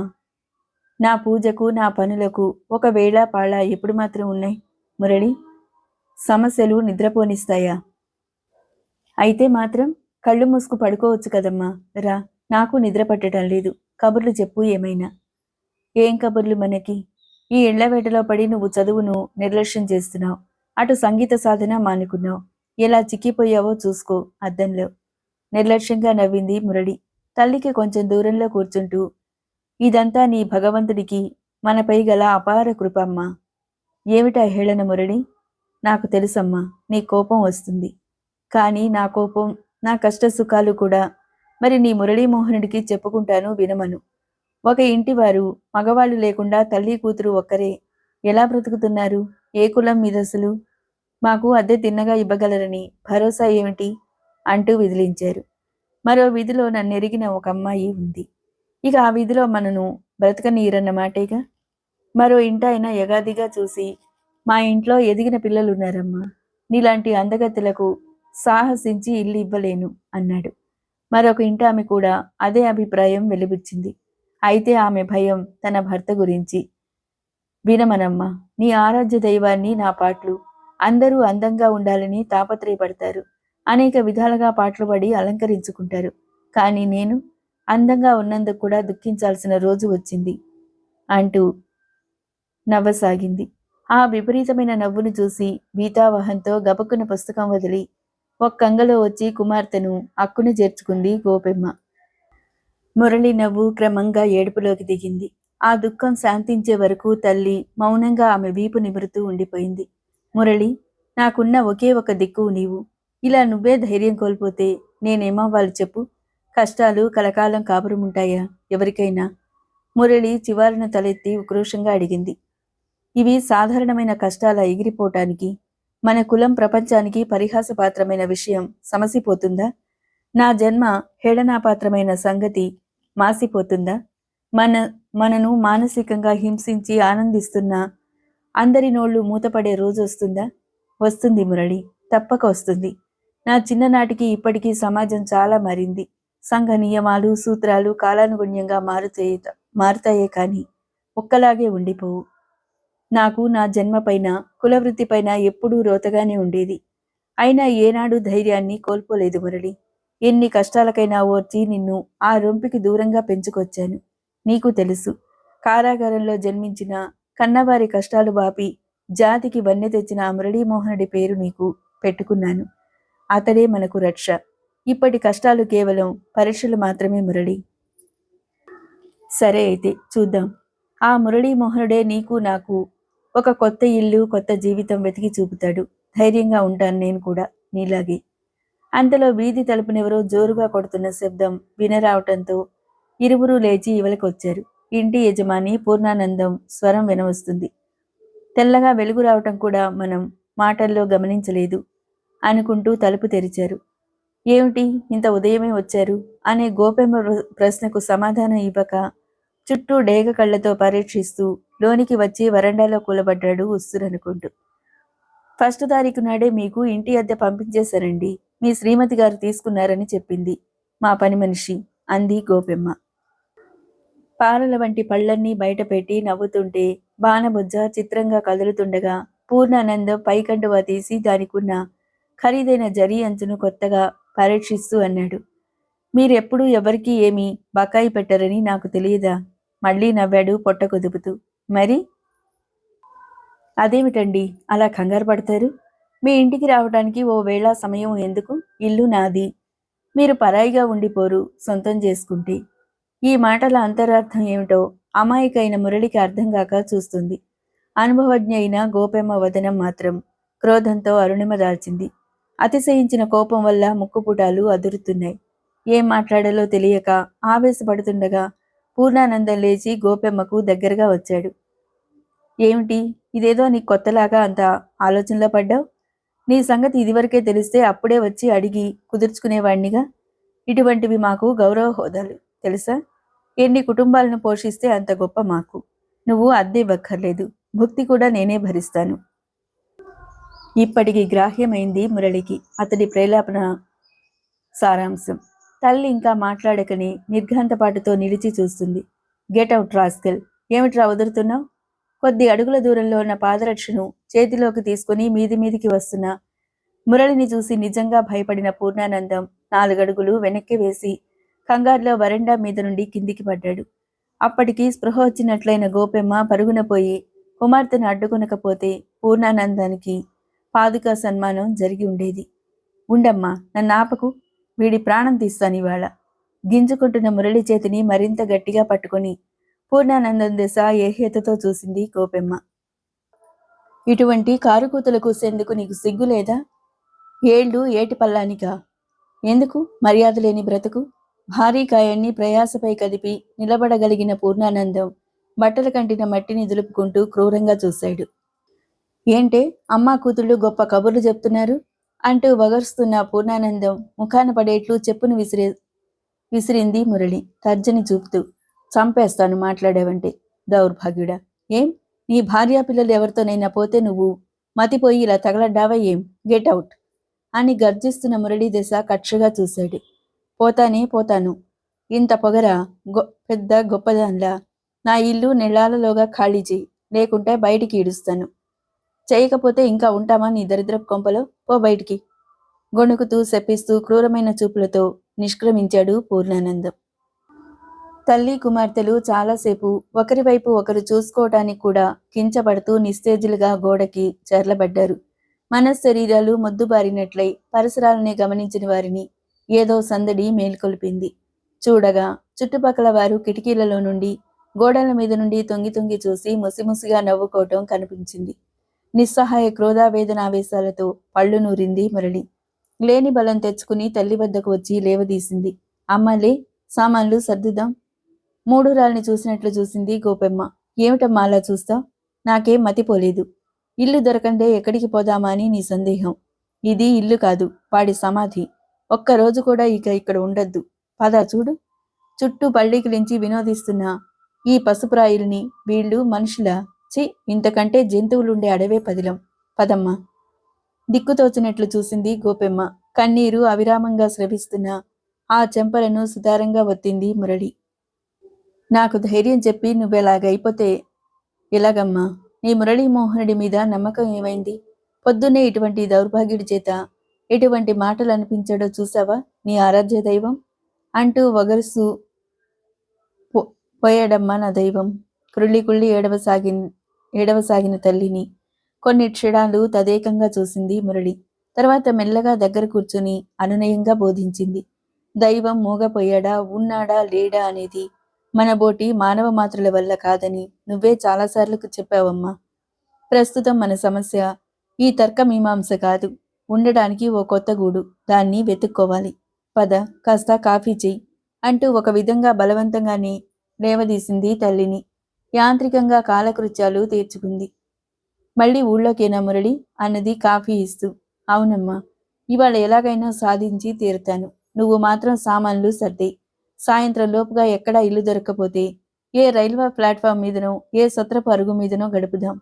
Speaker 1: నా పూజకు, నా పనులకు ఒక వేళ పాళ ఎప్పుడు మాత్రం ఉన్నాయి మురళి? సమస్యలు నిద్రపోనిస్తాయా? అయితే మాత్రం కళ్ళు మూసుకు పడుకోవచ్చు కదమ్మా. రా, నాకు నిద్ర పట్టడం లేదు. కబుర్లు చెప్పు ఏమైనా. ఏం కబుర్లు మనకి? ఈ ఇళ్లవేటలో పడి నువ్వు చదువును నిర్లక్ష్యం చేస్తున్నావు. అటు సంగీత సాధన మానుకున్నావు. ఎలా చిక్కిపోయావో చూసుకో అద్దంలో. నిర్లక్ష్యంగా నవ్వింది మురళి తల్లికి కొంచెం దూరంలో కూర్చుంటూ. ఇదంతా నీ భగవంతుడికి మనపై గల అపార కృపమ్మా. ఏమిటా హేళన మురళి? నాకు తెలుసమ్మా, నీ కోపం వస్తుంది. కానీ నా కోపం, నా కష్ట సుఖాలు కూడా మరి నీ మురళీమోహనుడికి చెప్పుకుంటాను వినమను. ఒక ఇంటివారు మగవాళ్ళు లేకుండా తల్లి కూతురు ఒక్కరే ఎలా బ్రతుకుతున్నారు? ఏ కులం మీదసలు? మాకు అద్దె తిన్నగా ఇవ్వగలరని భరోసా ఏమిటి అంటూ విదిలించారు. మరో వీధిలో నన్నెరిగిన ఒక అమ్మాయి ఉంది. ఇక ఆ వీధిలో మనను బ్రతకనీరన్నమాటేగా. మరో ఇంటాయన యగాదిగా చూసి, మా ఇంట్లో ఎదిగిన పిల్లలున్నారమ్మా. నీలాంటి అందగత్తెలకు సాహసించి ఇల్లు ఇవ్వలేను అన్నాడు. మరొక ఇంటి ఆమె కూడా అదే అభిప్రాయం వెలిబుచ్చింది. అయితే ఆమె భయం తన భర్త గురించి. వినమనమ్మా, నీ ఆరాధ్య దైవాన్ని నా పాటలు. అందరూ అందంగా ఉండాలని తాపత్రయపడతారు. అనేక విధాలుగా పాటలు పడి అలంకరించుకుంటారు. కానీ నేను అందంగా ఉన్నందుకు కూడా దుఃఖించాల్సిన రోజు వచ్చింది అంటూ నవ్వసాగింది. ఆ విపరీతమైన నవ్వును చూసి భీతావహంతో గబక్కున పుస్తకం వదిలి ఒక్కంగలో వచ్చి కుమార్తెను అక్కున చేర్చుకుంది గోపెమ్మ. మురళి నవ్వు క్రమంగా ఏడుపులోకి దిగింది. ఆ దుఃఖం శాంతించే వరకు తల్లి మౌనంగా ఆమె వీపు నిమురుతూ ఉండిపోయింది. మురళి, నాకున్న ఒకే ఒక దిక్కు నీవు. ఇలా నువ్వే ధైర్యం కోల్పోతే నేనేమవ్వాలి చెప్పు? కష్టాలు కలకాలం కాపురముంటాయా ఎవరికైనా? మురళి చివారున తలెత్తి ఉక్రోషంగా అడిగింది. ఇవి సాధారణమైన కష్టాల ఎగిరిపోవటానికి, మన కులం ప్రపంచానికి పరిహాసపాత్రమైన విషయం సమసిపోతుందా? నా జన్మ హేళనాపాత్రమైన సంగతి మాసిపోతుందా? మనను మానసికంగా హింసించి ఆనందిస్తున్న అందరి నోళ్లు మూతపడే రోజు వస్తుందా? వస్తుంది మురళి, తప్పక వస్తుంది. నా చిన్ననాటికి ఇప్పటికీ సమాజం చాలా మారింది. సంఘ నియమాలు సూత్రాలు కాలానుగుణ్యంగా మారుతాయే కానీ ఒక్కలాగే ఉండిపోవు. నాకు నా జన్మపైన కులవృత్తిపైన ఎప్పుడూ రోతగానే ఉండేది. అయినా ఏనాడు ధైర్యాన్ని కోల్పోలేదు మురళి. ఎన్ని కష్టాలకైనా ఓర్చి నిన్ను ఆ రొంపికి దూరంగా పెంచుకొచ్చాను. నీకు తెలుసు, కారాగారంలో జన్మించిన కన్నవారి కష్టాలు బాపి జాతికి వన్నె తెచ్చిన ఆ మురళీమోహనుడి పేరు నీకు పెట్టుకున్నాను. అతడే మనకు రక్ష. ఇప్పటి కష్టాలు కేవలం పరీక్షలు మాత్రమే మురళి. సరే అయితే చూద్దాం. ఆ మురళీమోహనుడే నీకు నాకు ఒక కొత్త ఇల్లు కొత్త జీవితం వెతికి చూపుతాడు. ధైర్యంగా ఉంటాను నేను కూడా నీలాగే. అంతలో వీధి తలుపునెవరో జోరుగా కొడుతున్న శబ్దం వినరావటంతో ఇరువురు లేచి ఇవలకొచ్చారు. ఇంటి యజమాని పూర్ణానందం స్వరం వినవస్తుంది. తెల్లగా వెలుగు రావటం కూడా మనం మాటల్లో గమనించలేదు అనుకుంటూ తలుపు తెరిచారు. ఏమిటి ఇంత ఉదయమే వచ్చారు అనే గోపెమ్మ ప్రశ్నకు సమాధానం ఇవ్వక చుట్టూ డేగ కళ్లతో పరీక్షిస్తూ లోనికి వచ్చి వరండాలో కూలబడ్డాడు ఉస్సురనుకుంటూ. ఫస్ట్ తారీఖు నాడే మీకు ఇంటి అద్దె పంపించేశారండి. మీ శ్రీమతి గారు తీసుకున్నారని చెప్పింది మా పని మనిషి అంది గోపెమ్మ. పారల వంటి పళ్లన్నీ బయటపెట్టి నవ్వుతుంటే బాణబుజ్జ చిత్రంగా కదులుతుండగా పూర్ణానందం పైకండువా తీసి దానికున్న ఖరీదైన జరీ అంచును కొత్తగా పరీక్షిస్తూ అన్నాడు. మీరెప్పుడూ ఎవరికీ ఏమీ బకాయి పెట్టరని నాకు తెలియదా? మళ్ళీ నవ్వాడు పొట్ట కుదుపుతూ. మరి అదేమిటండి అలా కంగారు పడతారు? మీ ఇంటికి రావడానికి ఓ వేళ సమయం ఎందుకు? ఇల్లు నాది. మీరు పరాయిగా ఉండిపోరు సొంతం చేసుకుంటే. ఈ మాటల అంతరార్థం ఏమిటో అమాయకైన మురళికి అర్థం కాక చూస్తుంది. అనుభవజ్ఞ అయిన గోపెమ్మ వదనం మాత్రం క్రోధంతో అరుణిమ దాల్చింది. అతిశయించిన కోపం వల్ల ముక్కుపుటాలు అదురుతున్నాయి. ఏం మాట్లాడాలో తెలియక ఆవేశపడుతుండగా పూర్ణానందం లేచి గోపెమ్మకు దగ్గరగా వచ్చాడు. ఏమిటి ఇదేదో నీకు కొత్తలాగా అంత ఆలోచనలో పడ్డావు? నీ సంగతి ఇదివరకే తెలిస్తే అప్పుడే వచ్చి అడిగి కుదుర్చుకునేవాణ్ణిగా. ఇటువంటివి మాకు గౌరవ హోదాలు తెలుసా? ఎన్ని కుటుంబాలను పోషిస్తే అంత గొప్ప మాకు. నువ్వు అద్దె ఇవ్వక్కర్లేదు, భుక్తి కూడా నేనే భరిస్తాను. ఇప్పటికి గ్రాహ్యమైంది మురళికి అతడి ప్రేలాపన సారాంశం. తల్లి ఇంకా మాట్లాడకనే నిర్ఘాంతపాటుతో నిలిచి చూస్తుంది. Get out rascal. ఏమిట్రా వదులుతున్నావు? కొద్ది అడుగుల దూరంలో ఉన్న పాదరక్షను చేతిలోకి తీసుకుని మీదికి వస్తున్న మురళిని చూసి నిజంగా భయపడిన పూర్ణానందం 4 అడుగులు వెనక్కి వేసి కంగారులో వరండా మీద నుండి కిందికి పడ్డాడు. అప్పటికి స్పృహ వచ్చినట్లయిన గోపెమ్మ పరుగున పోయి కుమార్తెను అడ్డుకొనకపోతే పూర్ణానందానికి పాదుకా సన్మానం జరిగి ఉండేది. ఉండమ్మా, నన్ను ఆపకు, వీడి ప్రాణం తీస్తానివాళ. గింజుకుంటున్న మురళి చేతిని మరింత గట్టిగా పట్టుకుని పూర్ణానందం దశ ఏహ్యతతో చూసింది గోపెమ్మ. ఇటువంటి కారుకూతలు కూసేందుకు నీకు సిగ్గు లేదా? ఏళ్ళు ఏటి పల్లానికా? ఎందుకు మర్యాద లేని బ్రతుకు? భారీ కాయాన్ని ప్రయాసపై కదిపి నిలబడగలిగిన పూర్ణానందం బట్టల కంటిన మట్టిని దులుపుకుంటూ క్రూరంగా చూశాడు. ఏంటే అమ్మా కూతుళ్ళు గొప్ప కబుర్లు చెప్తున్నారు అంటూ వగరుస్తున్న పూర్ణానందం ముఖాన పడేట్లు చెప్పును విసిరింది మురళి తర్జని చూపుతూ. చంపేస్తాను మాట్లాడావంటే, దౌర్భాగ్యుడా. ఏం నీ భార్యా పిల్లలు ఎవరితోనైనా పోతే నువ్వు మతిపోయి ఇలా తగలడ్డావా ఏం? Get out. అని గర్జిస్తున్న మురళీ దశ కక్షగా చూశాడు. పోతానే పోతాను. ఇంత పొగరా? పెద్ద గొప్పదాన్లా. నా ఇల్లు నెలాలలోగా ఖాళీ చెయ్యి, లేకుంటే బయటికి ఈడుస్తాను. చేయకపోతే ఇంకా ఉంటామా నీ దరిద్రపు కొంపలో? పో బయటికి. గొణుకుతూ శపిస్తూ క్రూరమైన చూపులతో నిష్క్రమించాడు పూర్ణానందం. తల్లి కుమార్తెలు చాలాసేపు ఒకరివైపు ఒకరు చూసుకోవటానికి కూడా కించపడుతూ నిస్తేజులుగా గోడకి చెర్లబడ్డారు. మనశ్శరీరాలు మొద్దుబారినట్లై పరిసరాలనే గమనించిన వారిని ఏదో సందడి మేల్కొల్పింది. చూడగా చుట్టుపక్కల వారు కిటికీలలో నుండి, గోడల మీద నుండి తొంగి తొంగి చూసి ముసిముసిగా నవ్వుకోవటం కనిపించింది. నిస్సహాయ క్రోధావేదనావేశాలతో పళ్ళు నూరింది మురళి. లేని బలం తెచ్చుకుని తల్లి వద్దకు వచ్చి లేవదీసింది. అమ్మలే, సామాన్లు సర్దుదాం. మూఢురాల్ని చూసినట్లు చూసింది గోపెమ్మ. ఏమిటమ్మా అలా చూస్తావ్? నాకేం మతిపోలేదు. ఇల్లు దొరకందే ఎక్కడికి పోదామా అని నీ సందేహం. ఇది ఇల్లు కాదు, వాడి సమాధి. ఒక్కరోజు కూడా ఇక ఇక్కడ ఉండద్దు. పద చూడు. చుట్టూ పళ్ళికిలించి వినోదిస్తున్న ఈ పసుపురాయిల్ని వీళ్ళు మనుషులా? చి, ఇంతకంటే జంతువులుండే అడవే పదిలం. పదమ్మా. దిక్కుతోచినట్లు చూసింది గోపెమ్మ. కన్నీరు అవిరామంగా స్రవిస్తున్న ఆ చెంపలను సుతారంగా ఒత్తింది మురళి. నాకు ధైర్యం చెప్పి నువ్వెలాగైపోతే ఎలాగమ్మా? నీ మురళీమోహనుడి మీద నమ్మకం ఏమైంది? పొద్దున్నే ఇటువంటి దౌర్భాగ్యుడి చేత ఎటువంటి మాటలు అనిపించాడో చూసావా నీ ఆరాధ్య దైవం? అంటూ వగరుసు పోయాడమ్మా నా దైవం. కుళ్ళి కుళ్ళి ఏడవసాగిన తల్లిని కొన్ని క్షణాలు తదేకంగా చూసింది మురళి. తర్వాత మెల్లగా దగ్గర కూర్చుని అనునయంగా బోధించింది. దైవం మూగపోయాడా, ఉన్నాడా, లేడా అనేది మనబోటి మానవ మాత్రుల వల్ల కాదని నువ్వే చాలాసార్లు చెప్పావమ్మా. ప్రస్తుతం మన సమస్య ఈ తర్కమీమాంస కాదు, ఉండడానికి ఓ కొత్త గూడు, దాన్ని వెతుక్కోవాలి. పద, కాస్త కాఫీ చెయ్యి అంటూ ఒక విధంగా బలవంతంగానే లేవదీసింది తల్లిని. యాంత్రికంగా కాలకృత్యాలు తీర్చుకుంది. మళ్ళీ ఊళ్ళోకేనా మురళి అన్నది కాఫీ ఇస్తూ. అవునమ్మా, ఇవాళ ఎలాగైనా సాధించి తీరుతాను. నువ్వు మాత్రం సామాన్లు సర్దేయ్. సాయంత్రం లోపుగా ఎక్కడా ఇల్లు దొరక్కపోతే ఏ రైల్వే ప్లాట్ఫామ్ మీదనో, ఏ సత్రపు అరుగు మీదనో గడుపుదాం.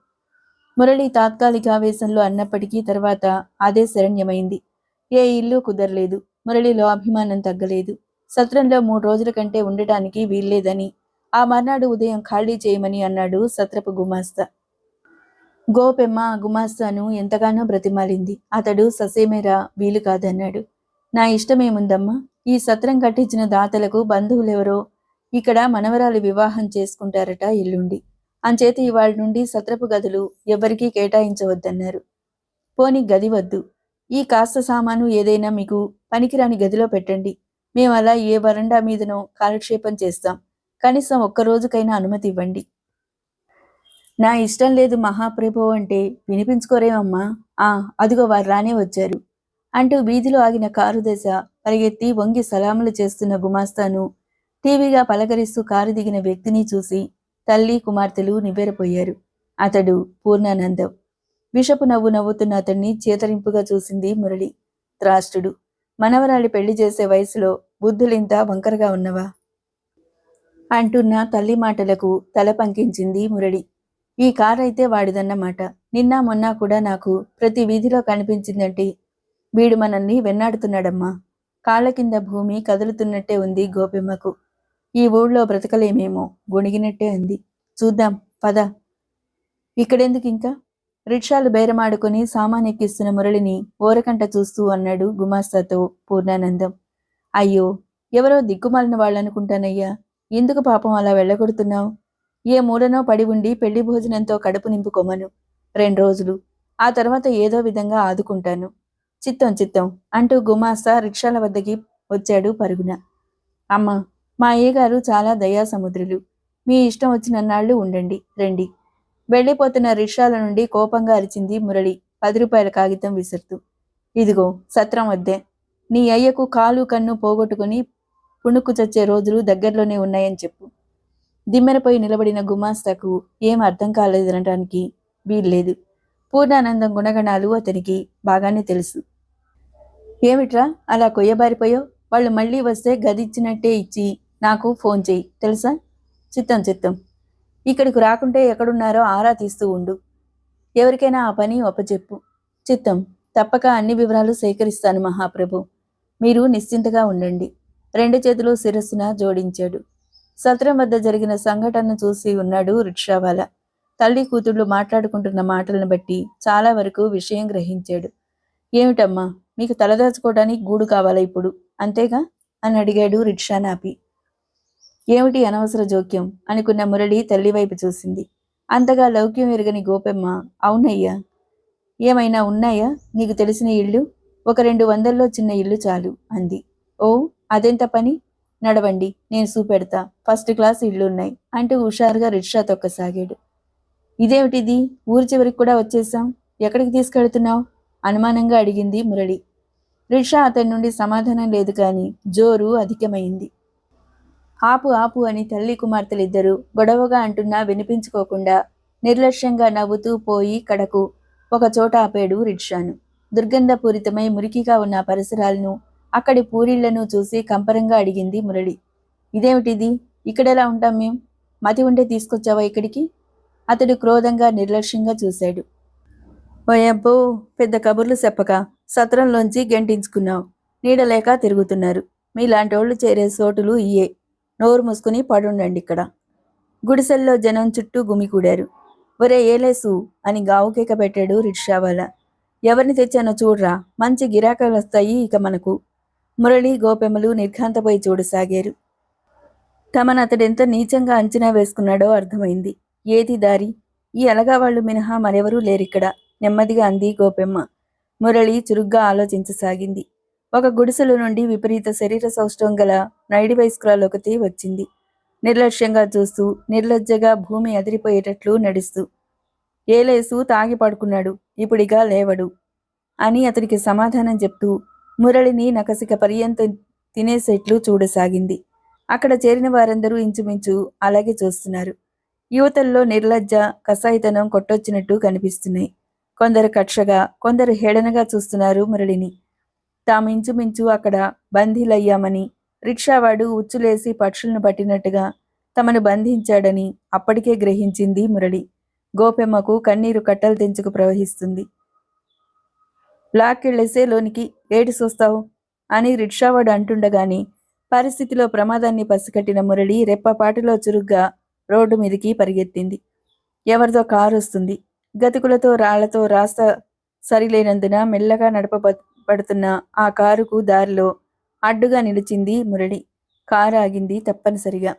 Speaker 1: మురళి తాత్కాలిక ఆవేశంలో అన్నప్పటికీ తర్వాత అదే శరణ్యమైంది. ఏ ఇల్లు కుదరలేదు. మురళిలో అభిమానం తగ్గలేదు. సత్రంలో 3 రోజుల కంటే ఉండటానికి వీల్లేదని, ఆ మర్నాడు ఉదయం ఖాళీ చేయమని అన్నాడు సత్రపు గుమాస్తా. గోపెమ్మ గుమాస్తాను ఎంతగానో బ్రతిమాలింది. అతడు ససేమేరా వీలు కాదన్నాడు. నా ఇష్టమేముందమ్మా? ఈ సత్రం కట్టించిన దాతలకు బంధువులెవరో ఇక్కడ మనవరాలు వివాహం చేసుకుంటారట ఎల్లుండి. అంచేత ఇవాళ నుండి సత్రపు గదులు ఎవ్వరికీ కేటాయించవద్దన్నారు. పోని గది వద్దు, ఈ కాస్త సామాను ఏదైనా మీకు పనికిరాని గదిలో పెట్టండి. మేమలా ఏ వరండా మీదనో కాలక్షేపం చేస్తాం. కనీసం ఒక్కరోజుకైనా అనుమతి ఇవ్వండి. నా ఇష్టం లేదు మహాప్రభో అంటే వినిపించుకోరేమమ్మా. అదిగో వారు రానే వచ్చారు అంటూ వీధిలో ఆగిన కారు దశ పరిగెత్తి వంగి సలాములు చేస్తున్న గుమాస్తాను, టీవీగా పలకరిస్తూ కారు దిగిన వ్యక్తిని చూసి తల్లి కుమార్తెలు నివ్వెరపోయారు. అతడు పూర్ణానందం. విషపు నవ్వు నవ్వుతున్న అతన్ని చేతరింపుగా చూసింది మురళి. త్రాష్టుడు. మనవరాలి పెళ్లి చేసే వయసులో బుద్ధులింత వంకరగా ఉన్నవా అంటున్న తల్లి మాటలకు తల పంకించింది మురళి. ఈ కారైతే వాడిదన్నమాట. నిన్న మొన్న కూడా నాకు ప్రతి వీధిలో కనిపించిందంటే వీడు మనల్ని వెన్నాడుతున్నాడమ్మా. కాళ్ళ కింద భూమి కదులుతున్నట్టే ఉంది గోపెమ్మకు. ఈ ఊళ్ళో బ్రతకలేమేమో గొణిగినట్టే అంది. చూద్దాం పద. ఇక్కడెందుకు ఇంకా? రిక్షాలు బేరమాడుకుని సామానెక్కిస్తున్న మురళిని ఓరకంట చూస్తూ అన్నాడు గుమాస్తాతో పూర్ణానందం. అయ్యో, ఎవరో దిక్కుమాలిన వాళ్ళనుకుంటానయ్యా. ఎందుకు పాపం అలా వెళ్ళగొడుతున్నావు? ఏ మూడనో పడి ఉండి పెళ్లి భోజనంతో కడుపు నింపుకోమను 2 రోజులు. ఆ తర్వాత ఏదో విధంగా ఆదుకుంటాను. చిత్తం చిత్తం అంటూ గుమాస్తా రిక్షాల వద్దకి వచ్చాడు పరుగున. అమ్మ, మా అయ్యగారు చాలా దయాసముద్రులు. మీ ఇష్టం వచ్చినన్నాళ్ళు ఉండండి, రండి. వెళ్ళిపోతున్న రిక్షాల నుండి కోపంగా అరిచింది మురళి 10 రూపాయల కాగితం విసురుతూ. ఇదిగో సత్రం వద్దే. నీ అయ్యకు కాలు కన్ను పోగొట్టుకుని పుణుకు చచ్చే రోజులు దగ్గరలోనే ఉన్నాయని చెప్పు. దిమ్మెరపై నిలబడిన గుమాస్తాకు ఏం అర్థం కాలేదనటానికి వీల్లేదు. పూర్ణానందం గుణగణాలు అతనికి బాగానే తెలుసు. ఏమిట్రా అలా కొయ్యబారిపోయో? వాళ్ళు మళ్ళీ వస్తే గదిచ్చినట్టే ఇచ్చి నాకు ఫోన్ చెయ్యి, తెలుసా? చిత్తం చిత్తం. ఇక్కడికి రాకుంటే ఎక్కడున్నారో ఆరా తీస్తూ ఉండు. ఎవరికైనా ఆ పని ఒప్పచెప్పు. చిత్తం. తప్పక అన్ని వివరాలు సేకరిస్తాను మహాప్రభు. మీరు నిశ్చింతగా ఉండండి. 2 చేతులు శిరస్సున జోడించాడు. సత్రం వద్ద జరిగిన సంఘటనను చూసి ఉన్నాడు రిక్షావాలా. తల్లి కూతుళ్ళు మాట్లాడుకుంటున్న మాటలను బట్టి చాలా వరకు విషయం గ్రహించాడు. ఏమిటమ్మా, మీకు తలదాచుకోవడానికి గూడు కావాలా ఇప్పుడు, అంతేగా అని అడిగాడు రిక్షానాపి. ఏమిటి అనవసర జోక్యం అనుకున్న మురళి తల్లివైపు చూసింది. అంతగా లౌక్యం ఎరగని గోపెమ్మ, అవునయ్యా, ఏమైనా ఉన్నాయా నీకు తెలిసిన ఇళ్ళు? ఒక 200లో చిన్న ఇల్లు చాలు అంది. ఓ, అదెంత పని? నడవండి, నేను చూపెడతా, ఫస్ట్ క్లాస్ ఇళ్ళున్నాయి అంటూ హుషారుగా రిక్షా తొక్కసాగాడు. ఇదేమిటిది, ఊరి చివరికి కూడా వచ్చేసాం, ఎక్కడికి తీసుకెళ్తున్నావు అనుమానంగా అడిగింది మురళి. రిక్షా అతని నుండి సమాధానం లేదు కాని జోరు అధికమైంది. ఆపు ఆపు అని తల్లి కుమార్తెలిద్దరూ గొడవగా అంటున్నా వినిపించుకోకుండా నిర్లక్ష్యంగా నవ్వుతూ పోయి కడకు ఒక చోట ఆపాడు రిక్షాను. దుర్గంధపూరితమై మురికిగా ఉన్న పరిసరాలను, అక్కడి పూరిళ్లను చూసి కంపరంగా అడిగింది మురళి. ఇదేమిటిది, ఇక్కడెలా ఉంటాం మేం? మతి ఉండే తీసుకొచ్చావా ఇక్కడికి? అతడు క్రోధంగా నిర్లక్ష్యంగా చూశాడు. ఓయబ్బో, పెద్ద కబుర్లు చెప్పక సత్రంలోంచి గెంటించుకున్నావు. నీడలేక తిరుగుతున్నారు. మీలాంటోళ్లు చేరే చోటులు ఇయే. నోరు మూసుకుని పడుండండి ఇక్కడ. గుడిసెల్లో జనం చుట్టూ గుమికూడారు. ఒరే ఏలేసు అని గావుకేక పెట్టాడు రిక్షావాలా. ఎవరిని తెచ్చానో చూడ్రా, మంచి గిరాకాలు వస్తాయి ఇక మనకు. మురళి గోపెమ్మలు నిర్ఘాంతపోయి చూడసాగారు. తమను అతడెంత నీచంగా అంచనా వేసుకున్నాడో అర్థమైంది. ఏది దారి? ఈ అలగావాళ్లు మినహా మరెవరూ లేరిక్కడ, నెమ్మదిగా అంది గోపెమ్మ. మురళి చురుగ్గా ఆలోచించసాగింది. ఒక గుడిసెల నుండి విపరీత శరీర సౌష్ఠవం గల నైడి వయస్కురాలొకటి వచ్చింది. నిర్లక్ష్యంగా చూస్తూ, నిర్లజ్జగా భూమి అదిరిపోయేటట్లు నడుస్తూ. ఏలేసు తాగి పడుకున్నాడు, ఇప్పుడిగా లేవడు అని అతనికి సమాధానం చెప్తూ మురళిని నకసిక పర్యంతం తినేసేట్లు చూడసాగింది. అక్కడ చేరిన వారందరూ ఇంచుమించు అలాగే చూస్తున్నారు. యువతల్లో నిర్లజ్జ, కసాయితనం కొట్టొచ్చినట్టు కనిపిస్తున్నాయి. కొందరు కక్షగా, కొందరు హేళనగా చూస్తున్నారు మురళిని. తాము ఇంచుమించు అక్కడ బందీలయ్యామని, రిక్షావాడు ఉచ్చులేసి పక్షులను పట్టినట్టుగా తమను బంధించాడని అప్పటికే గ్రహించింది మురళి. గోపెమ్మకు కన్నీరు కట్టలు తెంచుకు ప్రవహిస్తుంది. లాక్కెళ్ళేసే లోనికి, ఏటి చూస్తావు అని రిక్షావాడు అంటుండగాని పరిస్థితిలో ప్రమాదాన్ని పసికట్టిన మురళి రెప్పపాటులో చురుగ్గా రోడ్డు మీదికి పరిగెత్తింది. ఎవరిదో కారు వస్తుంది. గతుకులతో రాళ్లతో రాస్తా సరిలేనందున మెల్లగా నడపబడుతున్న ఆ కారుకు దారిలో అడ్డుగా నిలిచింది మురళి. కారు ఆగింది తప్పనిసరిగా.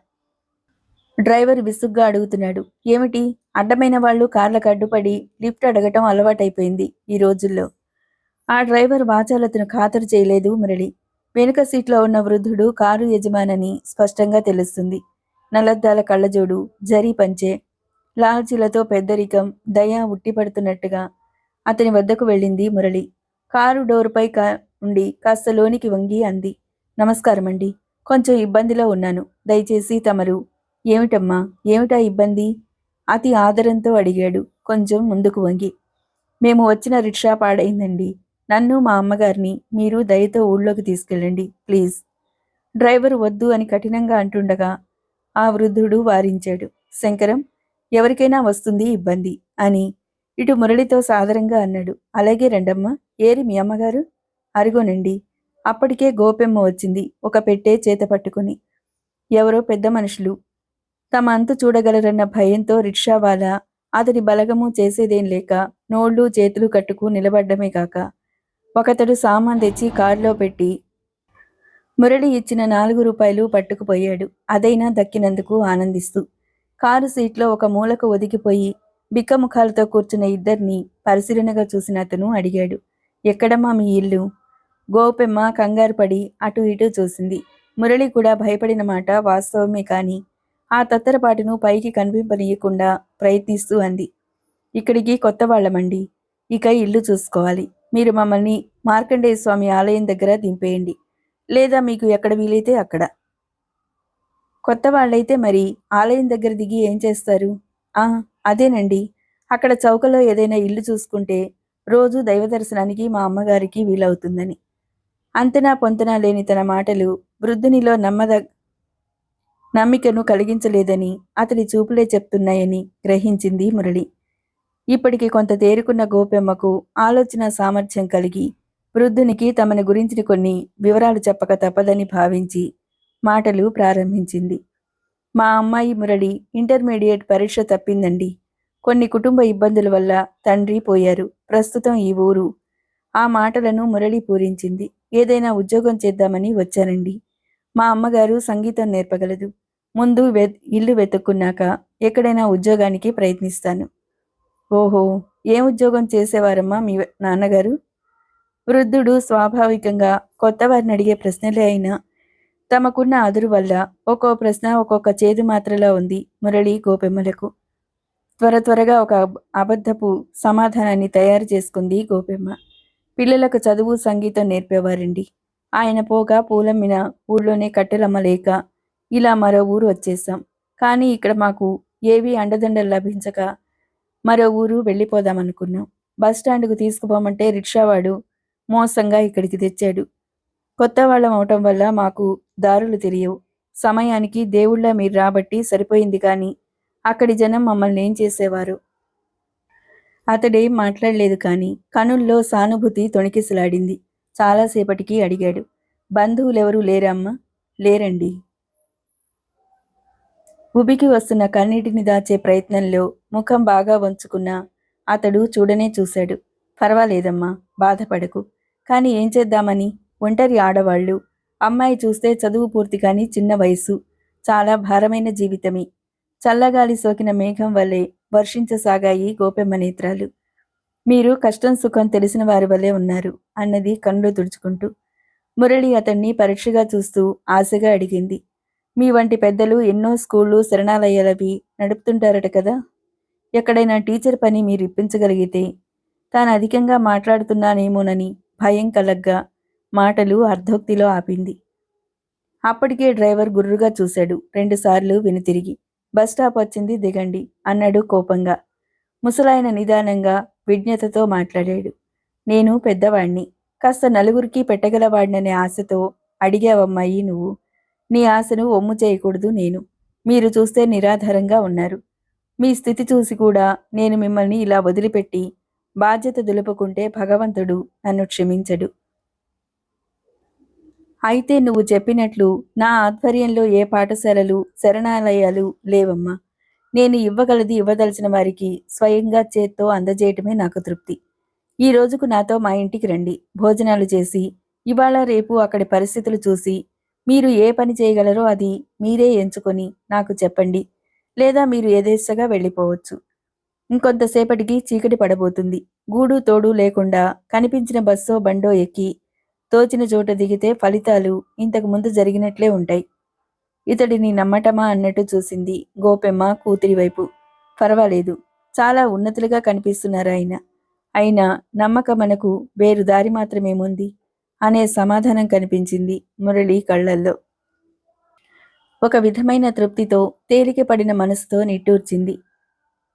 Speaker 1: డ్రైవర్ విసుగ్గా అడుగుతున్నాడు. ఏమిటి, అడ్డమైన వాళ్ళు కార్లకు అడ్డుపడి లిఫ్ట్ అడగటం అలవాటైపోయింది ఈ రోజుల్లో. ఆ డ్రైవర్ వాచాలతను ఖాతరు చేయలేదు మురళి. వెనుక సీట్లో ఉన్న వృద్ధుడు కారు యజమానని స్పష్టంగా తెలుస్తుంది. నల్లద్దాల కళ్ళజోడు, జరీ పంచె, లాల్చీలతో పెద్దరికం, దయ ఉట్టిపడుతున్నట్టుగా అతని వద్దకు వెళ్ళింది మురళి. కారు డోరుపై ఉండి కాస్త లోనికి వంగి అంది. నమస్కారమండి, కొంచెం ఇబ్బందిలో ఉన్నాను, దయచేసి తమరు. ఏమిటమ్మా, ఏమిటా ఇబ్బంది? అతి ఆదరంతో అడిగాడు కొంచెం ముందుకు వంగి. మేము వచ్చిన రిక్షా పాడైందండి. నన్ను మా అమ్మగారిని మీరు దయతో ఊళ్ళోకి తీసుకెళ్ళండి ప్లీజ్. డ్రైవరు వద్దు అని కఠినంగా అంటుండగా ఆ వృద్ధుడు వారించాడు. శంకరం, ఎవరికైనా వస్తుంది ఇబ్బంది అని ఇటు మురళితో సాదరంగా అన్నాడు. అలాగే రండమ్మా. ఏరి మీ అమ్మగారు? అరుగోనండి. అప్పటికే గోపెమ్మ వచ్చింది, ఒక పెట్టే చేత పట్టుకుని. ఎవరో పెద్ద మనుషులు తమ అంతు చూడగలరన్న భయంతో రిక్షావాలా అతడి బలగము చేసేదేం లేక నోళ్లు చేతులు కట్టుకు నిలబడ్డమే కాక ఒకతడు సామాన్ తెచ్చి కారులో పెట్టి మురళి ఇచ్చిన 4 రూపాయలు పట్టుకుపోయాడు. అదైనా దక్కినందుకు ఆనందిస్తూ కారు సీట్లో ఒక మూలకు ఒదిగిపోయి బిక్కముఖాలతో కూర్చున్న ఇద్దరిని పరిశీలనగా చూసిన అతను అడిగాడు. ఎక్కడమ్మా మీ ఇల్లు? గోపెమ్మ కంగారు పడి అటు ఇటు చూసింది. మురళి కూడా భయపడిన మాట వాస్తవమే కాని ఆ తత్తరపాటును పైకి కనిపింపనీయకుండా ప్రయత్నిస్తూ అంది. ఇక్కడికి కొత్త వాళ్ళమండి, ఇక ఇల్లు చూసుకోవాలి. మీరు మమ్మల్ని మార్కండేయ స్వామి ఆలయం దగ్గర దింపేయండి, లేదా మీకు ఎక్కడ వీలైతే అక్కడ. కొత్త వాళ్ళైతే మరి ఆలయం దగ్గర దిగి ఏం చేస్తారు? అదేనండి, అక్కడ చౌకలో ఏదైనా ఇల్లు చూసుకుంటే రోజు దైవ దర్శనానికి మా అమ్మగారికి వీలవుతుందని. అంతనా పొంతనా లేని తన మాటలు వృద్ధునిలో నమ్మికను కలిగించలేదని అతడి చూపులే చెప్తున్నాయని గ్రహించింది మురళి. ఇప్పటికి కొంత తేరుకున్న గోపెమ్మకు ఆలోచన సామర్థ్యం కలిగి వృద్ధునికి తమని గురించిన కొన్ని వివరాలు చెప్పక తప్పదని భావించి మాటలు ప్రారంభించింది. మా అమ్మాయి మురళి ఇంటర్మీడియట్ పరీక్ష తప్పిందండి. కొన్ని కుటుంబ ఇబ్బందుల వల్ల తండ్రి పోయారు. ప్రస్తుతం ఈ ఊరు. ఆ మాటలను మురళి పూరించింది. ఏదైనా ఉద్యోగం చేద్దామని వచ్చానండి. మా అమ్మగారు సంగీతం నేర్పగలదు. ముందు ఇల్లు వెతుక్కున్నాక ఎక్కడైనా ఉద్యోగానికి ప్రయత్నిస్తాను. ఓహో, ఏం ఉద్యోగం చేసేవారమ్మా మీ నాన్నగారు? వృద్ధుడు స్వాభావికంగా కొత్తవారిని అడిగే ప్రశ్నలే అయినా తమకున్న అదురు వల్ల ఒక్కో ప్రశ్న ఒక్కొక్క చేదు మాత్రలా ఉంది మురళి గోపెమ్మలకు. త్వరగా ఒక అబద్ధపు సమాధానాన్ని తయారు చేసుకుంది గోపెమ్మ. పిల్లలకు చదువు సంగీతం నేర్పేవారండి. ఆయన పోగా పూలమ్మిన ఊళ్ళోనే కట్టెలమ్మలేక ఇలా మరో ఊరు వచ్చేసాం. కానీ ఇక్కడ మాకు ఏవీ అండదండలు లభించక మరో ఊరు వెళ్ళిపోదామనుకున్నాం. బస్టాండ్కు తీసుకుపోమంటే రిక్షావాడు మోసంగా ఇక్కడికి తెచ్చాడు. కొత్త వాళ్ళం అవటం వల్ల మాకు దారులు తెలియవు. సమయానికి దేవుళ్ళ మీరు రాబట్టి సరిపోయింది. కానీ అక్కడి జనం మమ్మల్ని ఏం చేసేవారు? అతడేం మాట్లాడలేదు. కానీ కనుల్లో సానుభూతి తొణికిసలాడింది. చాలాసేపటికి అడిగాడు, బంధువులెవరూ లేరమ్మా? లేరండి. ఉబికి వస్తున్న కన్నీటిని దాచే ప్రయత్నంలో ముఖం బాగా వంచుకున్న అతడు చూడనే చూశాడు. పర్వాలేదమ్మా, బాధపడకు. కానీ ఏం చేద్దామని? ఒంటరి ఆడవాళ్ళు. అమ్మాయి చూస్తే చదువు పూర్తి కాని చిన్న వయసు. చాలా భారమైన జీవితమే. చల్లగాలి సోకిన మేఘం వల్లే వర్షించసాగాయి గోపెమ్మ నేత్రాలు. మీరు కష్టం సుఖం తెలిసిన వారి వల్లే ఉన్నారు అన్నది కన్నులు తుడుచుకుంటూ. మురళి అతన్ని పరీక్షగా చూస్తూ ఆశగా అడిగింది, మీ వంటి పెద్దలు ఎన్నో స్కూళ్ళు శరణాలయాలవి నడుపుతుంటారట కదా. ఎక్కడైనా టీచర్ పని మీరు ఇప్పించగలిగితే. తాను అధికంగా మాట్లాడుతున్నానేమోనని భయం కలగ్గా మాటలు అర్ధోక్తిలో ఆపింది. అప్పటికే డ్రైవర్ గుర్రుగా చూశాడు. 2 సార్లు వెనుతిరిగి బస్టాప్ వచ్చింది, దిగండి అన్నాడు కోపంగా. ముసలాయన నిదానంగా విజ్ఞతతో మాట్లాడాడు. నేను పెద్దవాణ్ణి, కాస్త నలుగురికి పెట్టగలవాడిననే ఆశతో అడిగావమ్మాయి నువ్వు. నీ ఆశను ఒమ్ము చేయకూడదు నేను. మీరు చూస్తే నిరాధారంగా ఉన్నారు. మీ స్థితి చూసి కూడా నేను మిమ్మల్ని ఇలా వదిలిపెట్టి బాధ్యత దులుపుకుంటే భగవంతుడు నన్ను క్షమించడు. అయితే నువ్వు చెప్పినట్లు నా ఆధ్వర్యంలో ఏ పాఠశాలలు శరణాలయాలు లేవమ్మా. నేను ఇవ్వగలది ఇవ్వదలసిన వారికి స్వయంగా చేత్తో అందజేయటమే నాకు తృప్తి. ఈ రోజుకు నాతో మా ఇంటికి రండి. భోజనాలు చేసి ఇవాళ రేపు అక్కడి పరిస్థితులు చూసి మీరు ఏ పని చేయగలరో అది మీరే ఎంచుకొని నాకు చెప్పండి. లేదా మీరు యథేచ్ఛగా వెళ్ళిపోవచ్చు. ఇంకొంతసేపటికి చీకటి పడబోతుంది. గూడు తోడు లేకుండా కనిపించిన బస్సో బండో ఎక్కి తోచిన చోట దిగితే ఫలితాలు ఇంతకు ముందు జరిగినట్లే ఉంటాయి. ఇతడిని నమ్మటమా అన్నట్టు చూసింది గోపెమ్మ కూతురి వైపు. పర్వాలేదు, చాలా ఉన్నతులుగా కనిపిస్తున్నారు ఆయన. అయినా నమ్మక మనకు వేరు దారి మాత్రమేముంది అనే సమాధానం కనిపించింది మురళి కళ్లల్లో. ఒక విధమైన తృప్తితో తేలికపడిన మనసుతో నిట్టూర్చింది.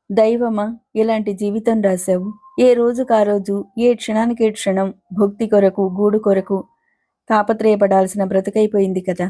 Speaker 1: దైవమా, ఇలాంటి జీవితం రాశావు. ఏ రోజుకారోజు ఏ క్షణానికే క్షణం భుక్తి కొరకు గూడు కొరకు తాపత్రయపడాల్సిన బ్రతుకైపోయింది కదా.